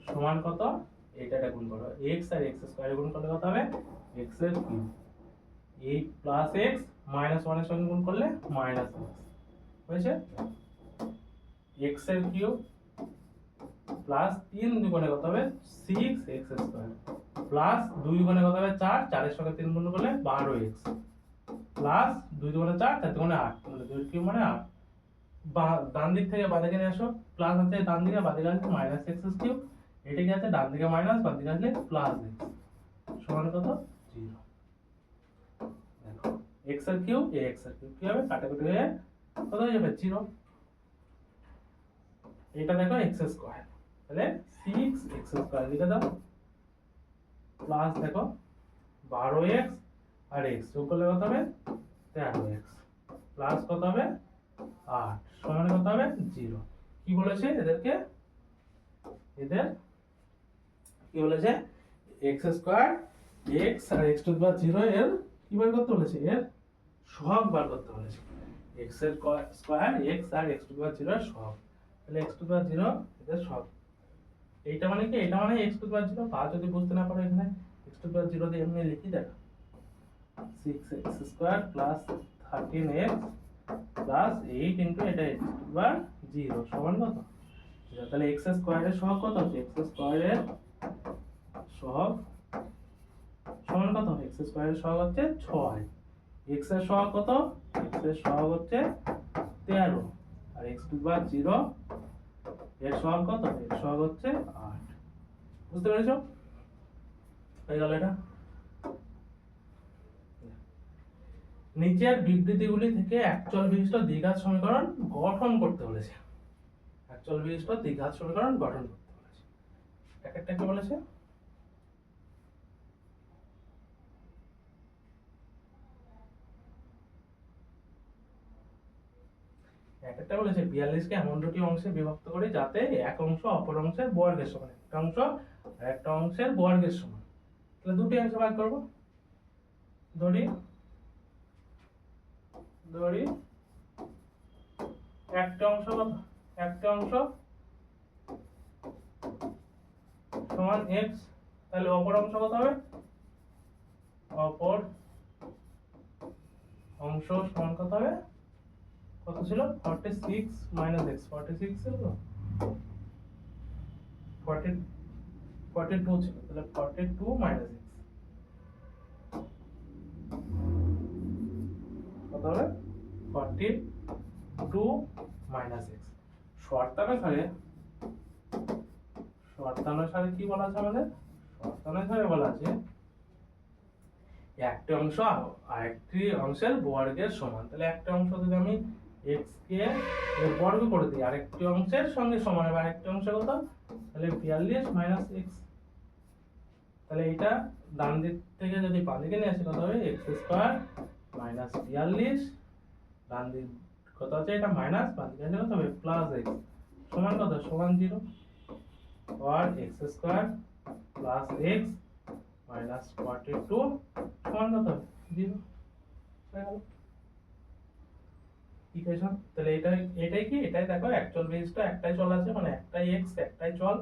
সমান কত, এটা গুণ করো x আর x স্কয়ার গুণ করলে কত হবে x এর কিউব, 8 প্লাস x মাইনাস 1 এর সঙ্গে গুণ করলে মাইনাস x হয়েছে, x এর কিউব প্লাস 3 দুগুণে কত হবে 6x স্কয়ার প্লাস 2 গুণে কত হবে 4, 4 এর সঙ্গে 3 গুণ করলে 12x প্লাস 2 দুগুণে 4, 4 দুগুণে 8, তাহলে 2 কিউব মানে 8। ডান দিক থেকে বাঁ দিকে নিয়ে আসো, প্লাস আছে ডান দিকে, বাঁ দিকে আসলে মাইনাস x কিউব, এটা কি আছে ডান দিকে মাইনাস, বাঁ দিকে আসলে প্লাস x সমান কত 0। দেখো x এর কিউব a x এর কিউব কি হবে কাটাকুটি হয়ে কত হয়ে যাবে 0। এটা দেখো x স্কয়ার, তাহলে 6x স্কয়ার লিখে দাও প্লাস দেখো 12x আর x যোগ করলে কত হবে 13x প্লাস কত হবে 8 সমান কত হবে 0। কি বলেছে এদেরকে, এদের কি বলেছে x স্কয়ার x আর x টু দি পাওয়ার 0 এর কি বার করতে বলেছে, এর সহগ বার করতে বলেছে। x এর স্কয়ার x আর x টু দি পাওয়ার 0 এর সহগ, তাহলে x টু দি পাওয়ার 0 এদের সহগ। এইটা মানে কি, এটা মানে x টু দি পাওয়ার 0, বা যদি বুঝতে না পারো এখানে x টু দি পাওয়ার 0 দিয়ে এমনি লিখি দেখো 6x square plus 13x plus 8 into এটা x টু দি পাওয়ার 0 সমান কত, তাহলে x স্কয়ারের সহগ কত হচ্ছে, x স্কয়ারের সহগ সমান কত, x স্কয়ারের সহগ হচ্ছে 6, x এর সহগ কত, x এর সহগ হচ্ছে 13 আর x টু দি পাওয়ার 0 এর সহগ কত, এর সহগ হচ্ছে 8। বুঝতে পেরেছো, হয়ে গেল এটা। নিচের বিবৃতিগুলি থেকে একচল বিশিষ্ট দ্বিঘাত সমীকরণ গঠন করতে বলেছে, একচল বিশিষ্ট দ্বিঘাত সমীকরণ গঠন করতে বলেছে। এক একটা কি বলেছে, এক একটা বলেছে 42 কে এমন দুটি অংশে বিভক্ত করি যাতে এক অংশ অপর অংশের বর্গের সমান, একটা অংশ আর একটা অংশের বর্গের সমান। তাহলে দুটি অংশ ভাগ করব, ধরি একটা অংশ কত, একটা অংশ সমান x, তাহলে অপর অংশ কত হবে, অপর অংশ সমান কত হবে, কত ছিল 46 মাইনাস x, 46 ছিল 42 ছিল, তাহলে 42 মাইনাস x কত হবে 42 মাইনাস x। শর্তানুসারে কি বলা আছে আমাদের, শর্তানুসারে বলা আছে একটি অংশ আরেকটি অংশের বর্গের সমান। তাহলে একটা অংশ যদি আমি x কে এর বর্গ করে দিই আরেকটি অংশের সঙ্গে সমান হবে, আরেকটি অংশ কত, তাহলে 42 মাইনাস x। তাহলে এটা ডান দিক থেকে যদি বাম দিকে নিয়ে আসি কত হবে x স্কয়ার মাইনাস 42, ডান দিক কত আছে এটা মাইনাস, বাম দিকে কত হবে প্লাস x সমান কত, সমান 0, আর x square plus x minus 42 সমান কত 0 হয়ে গেল ইকুয়েশন। তাহলে এটাই কি, এটাই দেখো একচল বিশিষ্ট একটাই চল আছে, মানে একটাই x একটাই চল,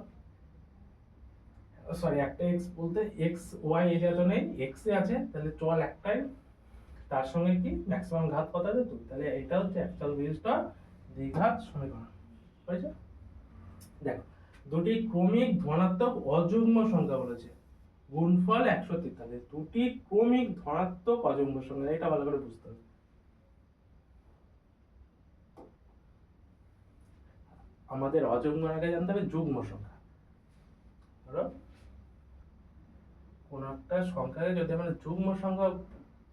সরি একটা x বলতে x y এরিয়া তো নেই, x এ আছে, তাহলে চল একটাই, তার সঙ্গে কি ম্যাক্সিমাম ঘাত কত আছে 2, তাহলে এটা হচ্ছে একচল বিশিষ্ট দ্বিঘাত সমীকরণ হয়েছে। দেখো দুটি ক্রমিক ধনাত্মক অযুগ্ম সংখ্যা বলেছে, গুণফল 143, দুটি ক্রমিক ধনাত্মক অযুগ্ম সংখ্যা, এটা ভালো করে বুঝতে হবে। আমাদের অযুগ্ম আগে জানতে হবে যুগ্ম সংখ্যা, ধরো কোন একটা সংখ্যাকে যদি আমরা যুগ্ম সংখ্যা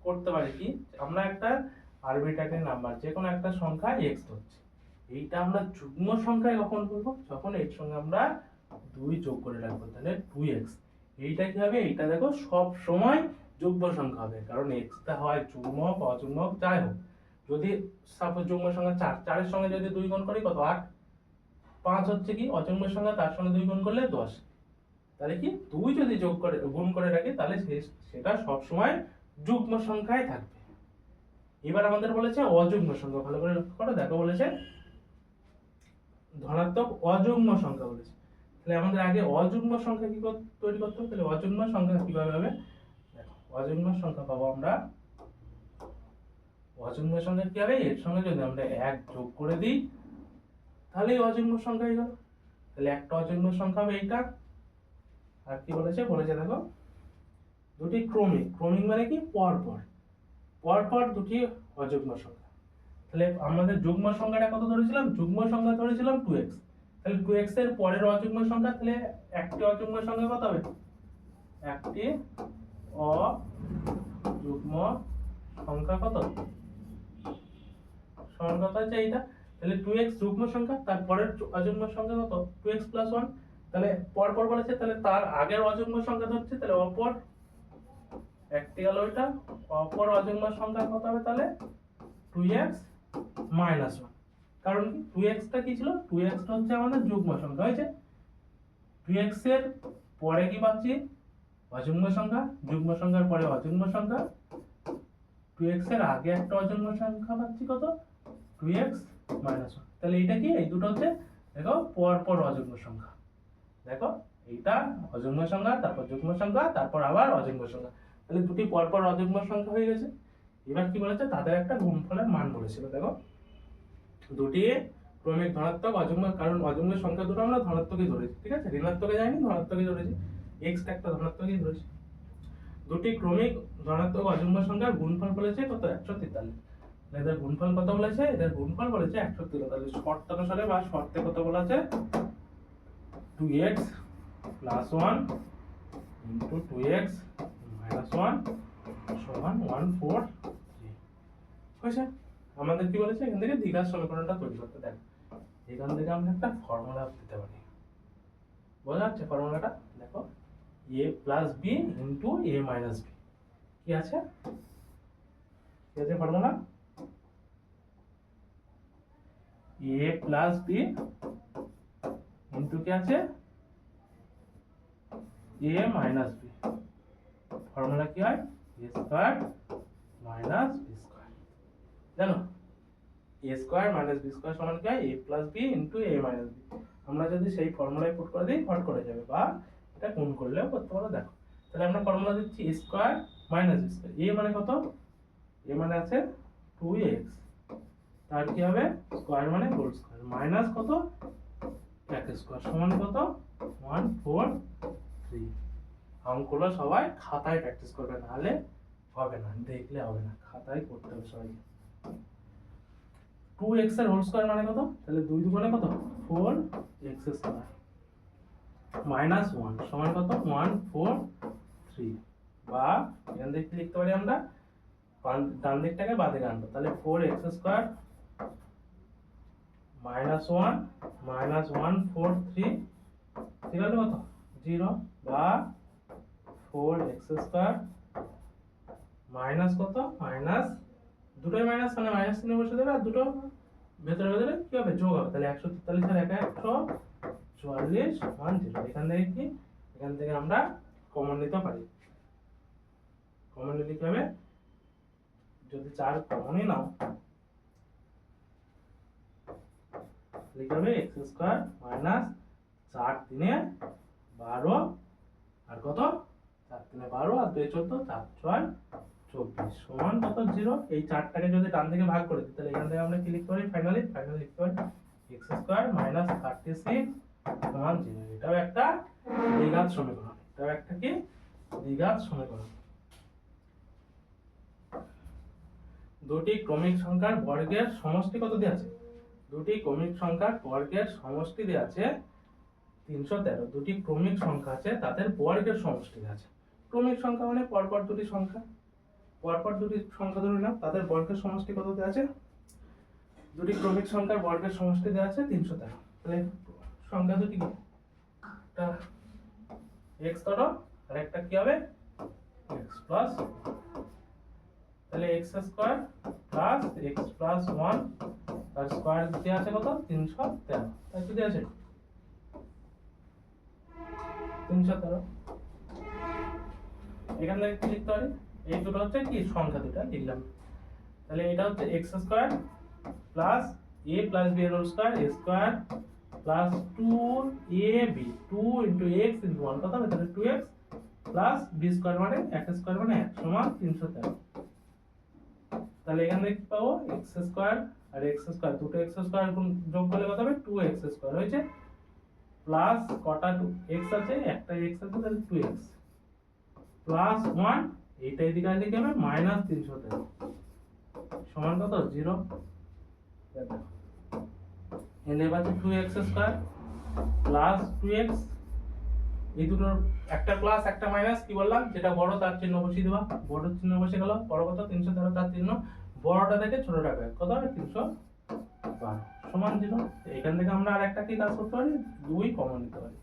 করতে পারি, কি আমরা একটা আরবিট্রারি নাম্বার যে কোনো একটা সংখ্যা x হচ্ছে, এইটা আমরা যুগ্ম সংখ্যায় কখন করবো, যখন এর সঙ্গে আমরা 2 যোগ করে রাখবো, তাহলে 2x। এইটা কি হবে, এইটা দেখো সব সময় যুগ্ম সংখ্যা হবে, কারণ x টা হয় যুগ্ম অযুগ্ম যাই হোক। যদি সাপোজ যুগ্ম সংখ্যা 4, 4 এর সঙ্গে যদি 2 গুণ করি কত 8, 5 হচ্ছে কি অযুগ্ম সংখ্যা, তার সঙ্গে 2 গুণ করলে 10। তাহলে কি 2 যদি যোগ করে গুণ করে রাখি তাহলে সেটা সব সময় যুগ্ম সংখ্যায় থাকবে। এবার আমাদের বলেছে অযুগ্ম সংখ্যা, ভালো করে লক্ষ্য করো, দেখো বলেছে ধনাত্মক অযুগ্ম সংখ্যা বলেছে। তাহলে আমাদের আগে অযুগ্ম সংখ্যা কি তৈরি করতে হবে। তাহলে অযুগ্ম সংখ্যা কিভাবে হবে, দেখো অযুগ্ম সংখ্যা পাবো আমরা, অযুগ্ম সংখ্যা কি হবে, এর সঙ্গে যদি আমরা 1 যোগ করে দিই তাহলে অযুগ্ম সংখ্যা হয়ে গেল। তাহলে একটা অযুগ্ম সংখ্যা হবে এইটা। আর কি বলেছে, দেখো দুটি ক্রমিক, মানে কি পর দুটি অযুগ্ম সংখ্যা। তাহলে আমাদের যুগ্ম সংখ্যাটা কত ধরেছিলাম, যুগ্ম সংখ্যা ধরেছিলাম 2x। তাহলে 2x এর পরের অযুগ্ম সংখ্যা, তাহলে একটি অযুগ্ম সংখ্যা কত হবে, একটি অযুগ্ম সংখ্যা কত, সমান কত হচ্ছে এইটা। তাহলে 2x যুগ্ম সংখ্যা, তার পরের অযুগ্ম সংখ্যা কত 2x + 1। তাহলে পর বলেছে, তাহলে তার আগের অযুগ্ম সংখ্যা ধরছে, তাহলে অপর একটি গেল এটা, অপর অযুগ্ম সংখ্যা কত হবে তাহলে 2x - 1। কারণ কি 2x টা কি ছিল, 2x টা হচ্ছে আমাদের যুগ্ম সংখ্যা হয়েছে, 2x এর পরে কি পাচ্ছি অযুগ্ম সংখ্যা, যুগ্ম সংখ্যার পরে অযুগ্ম সংখ্যা, 2x এর আগে একটা অযুগ্ম সংখ্যা পাচ্ছি কত 2x - 1। তাহলে এটা কি, এই দুটো হচ্ছে দেখো পর অযুগ্ম সংখ্যা। দেখো এইটা অযুগ্ম সংখ্যা, তারপর যুগ্ম সংখ্যা, তারপর আবার অযুগ্ম সংখ্যা। তাহলে দুটি পর অযুগ্ম সংখ্যা হয়ে গেছে। এবার কি বলেছে, তাদের একটা গুণফলের মান বলেছিল। দেখো দুটি ক্রমিক ধনাত্মক অযুগ্ম, কারণ অযুগ্ম সংখ্যা দুটো আমরা ধনাত্মকই ধরেছি, ঠিক আছে, ঋণাত্মকে যাইনি, ধনাত্মকই ধরেছি, x টা একটা ধনাত্মকই ধরেছি। দুটি ক্রমিক ধনাত্মক অযুগ্ম সংখ্যার গুণফল বলেছে কত 143। এদের গুণফল কত বলেছে, এদের গুণফল বলেছে 143। শর্ত অনুসারে বা শর্তে কত বলেছে 2x + 1 * 2x - 1 = 143 হয়েছে। আমাদের কি বলেছে, এখান থেকে দ্বিঘাত সমীকরণটা তৈরি করতে। দেখো এখান থেকে আমরা একটা ফর্মুলা দিতে পারি, বোঝা যাচ্ছে ফর্মুলাটা, দেখো a + b * a - b কি আছে, ফর্মুলা a + b কি আছে a - b, ফর্মুলা কি হয় a² - b²। জানো a² - b² সমান কি হয় a + b * a - b। আমরা যদি সেই ফর্মুলায় পুট করে দিই হট করে যাবে, বা এটা গুণ করলেও করতে পারো। দেখো তাহলে আমরা ফর্মুলা দিচ্ছি a² - b²। a মানে কত, a মানে আছে 2x, তার কি হবে স্কয়ার মানে হোল স্কয়ার, মাইনাস কত 1 স্কয়ার সমান কত 143। অঙ্কগুলো সবাই খাতায় প্র্যাকটিস করবে, নাহলে হবে না, দেখলে হবে না, খাতায় করতে হবে সবাইকে। 2x এর হোল স্কয়ার মানে কত, তাহলে 2 দুগুণে কত 4x স্কয়ার মাইনাস 1 সমান কত 143। বা এখান থেকে লিখতে পারি আমরা ডান দিকটাকে বাঁ দিকে আনবো, তাহলে 4x স্কয়ার -1 -143 ঠিক আছে কত 0, বা 4x স্কয়ার মাইনাস কত মাইনাস দুটোই মাইনাস, মানে মাইনাস চিহ্ন বসে দেবে, আর দুটো ভেতরে কি হবে যোগ হবে, তাহলে 143 আর 144 সমান 0। এখান থেকে কি, এখান থেকে আমরা কমন নিতে পারি। কমন নিতে কি হবে, যদি 4 কমনই নাও লিখতে হবে x স্কয়ার মাইনাস 4 3 12 আর কত 4 3 12 আর 2 14 4 6 24 সমান কত 0। এই 4টাকে যদি ডান দিকে ভাগ করে দিই তাহলে এখান থেকে আমরা কি লিখতে পারি, ফাইনালি লিখতে পারি x স্কয়ার মাইনাস 36 সমান 0। এটাও একটা দ্বিঘাত সমীকরণ, এটাও একটা কি দ্বিঘাত সমীকরণ। দুটি ক্রমিক সংখ্যার বর্গের সমষ্টি কত দেয়া আছে, দুটি ক্রমিক সংখ্যার বর্গের সমষ্টি দেয়া আছে 313। দুটি ক্রমিক সংখ্যা আছে তাদের বর্গের সমষ্টি দেয়া আছে। ক্রমিক সংখ্যা মানে পরপর দুটি সংখ্যা, পরপর দুটি সংখ্যা ধরে নাও, তাদের বর্গের সমষ্টি কত দেয়া আছে, দুটি ক্রমিক সংখ্যার বর্গের সমষ্টি দেয়া আছে 313। তাহলে সংখ্যা দুটি কি, একটা x ধরো আর একটা কি হবে x প্লাস, তাহলে x square plus x plus 1 তার স্কয়ার দেওয়া আছে কত 313, তাই তো দেওয়া আছে 313। এখান থেকে কি লিখতে পারি, এই দুটো হচ্ছে কি সংখ্যা দুটো লিখলাম, তাহলে এটা হচ্ছে x square plus a plus b এর whole square a square plus 2ab 2 into x into 1 কত হবে, তাহলে 2x প্লাস বি স্কয়ার মানে x স্কয়ার মানে 1 সমান 313। তাহলে এখান থেকে কি পাবো x স্কয়ার আর x স্কয়ার, দুটো x স্কয়ার গুণ যোগ করলে কত হবে 2x স্কয়ার হয়েছে, প্লাস কটা x আছে, একটা x আছে, তাহলে 2x প্লাস 1, এইটা এদিকে আসলে কি হবে মাইনাস 313 সমান কত 0। দেখো এখানে পাচ্ছি 2x স্কয়ার প্লাস 2x, এই দুটোর একটা প্লাস একটা মাইনাস কি বললাম, যেটা বড় তার চিহ্ন বসিয়ে দেবা, বড় চিহ্ন বসে গেল, বড় কত 313 তার চিহ্ন, বড়টা থেকে ছোটটা কত কত হবে 312 সমান 0। এখান থেকে আমরা আরেকটা কি কাজ করতে পারি, 2 কমন নিতে পারি,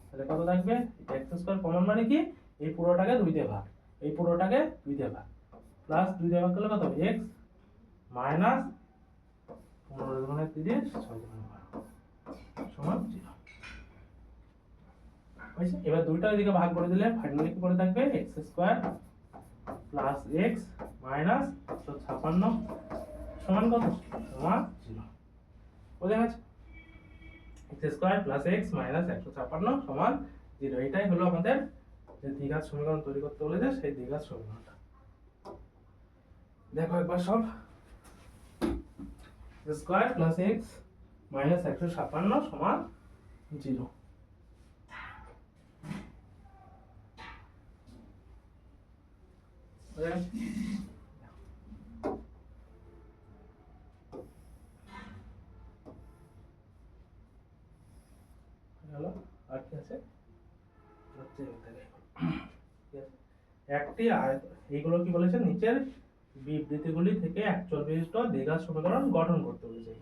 তাহলে কত থাকবে x স্কয়ার কমন মানে কি এই পুরোটাকে 2 দিয়ে ভাগ, এই পুরোটাকে 2 দিয়ে ভাগ, প্লাস 2 দিয়ে ভাগ করলে কত হবে x মাইনাস 15 গুণে 30 6 গুণে 12 সমান 0 হয়েছে। এবার দুইটা এদিকে ভাগ করে দিলে ফাইনালি কি পড়ে থাকবে x square plus x minus 156 সমান কত সমান 0। বুঝে গেছে, x square plus x minus 156 সমান 0। এটাই হলো আমাদের যে দ্বিঘাত সমীকরণ তৈরি করতে বলেছে সেই দ্বিঘাত সমীকরণটা। দেখো একবার সব, x square plus x minus 156 সমান 0। হলো আর কি আছে একটি আয়ত, এইগুলো কি বলেছে নিচের বিবৃতিগুলি থেকে অ্যাকচুয়াল বিশিষ্ট দ্বিঘাত সমীকরণ গঠন করতে বলেছে।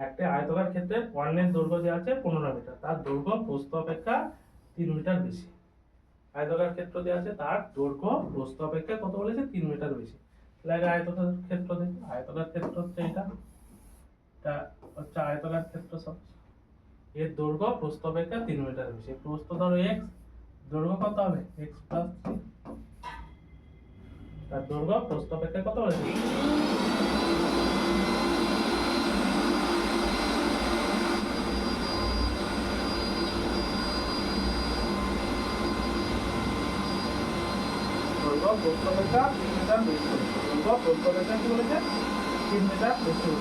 একটি আয়তকার ক্ষেত্রে কর্ণের দৈর্ঘ্য দেওয়া আছে 15 মিটার, তার দৈর্ঘ্য প্রস্থ অপেক্ষা 3 মিটার বেশি। আয়তকার ক্ষেত্র দেওয়া আছে, তার দৈর্ঘ্য প্রস্থ অপেক্ষা কত বলেছে 3 মিটার বেশি। তাহলে আয়তকার ক্ষেত্র দেখি, আয়তকার ক্ষেত্র হচ্ছে এটা হচ্ছে আয়তকার ক্ষেত্র, সব এর দৈর্ঘ্য প্রস্থ অপেক্ষা 3 মিটার বেশি। প্রস্থ ধরো x, দৈর্ঘ্য কত হবে x প্লাস 3, তার দৈর্ঘ্য প্রস্থ অপেক্ষা কত বলেছে দৈর্ঘ্য প্রস্থ অপেক্ষা 3 মিটার বেশি, দৈর্ঘ্য প্রস্থ অপেক্ষা কি বলেছে 3 মিটার বেশি।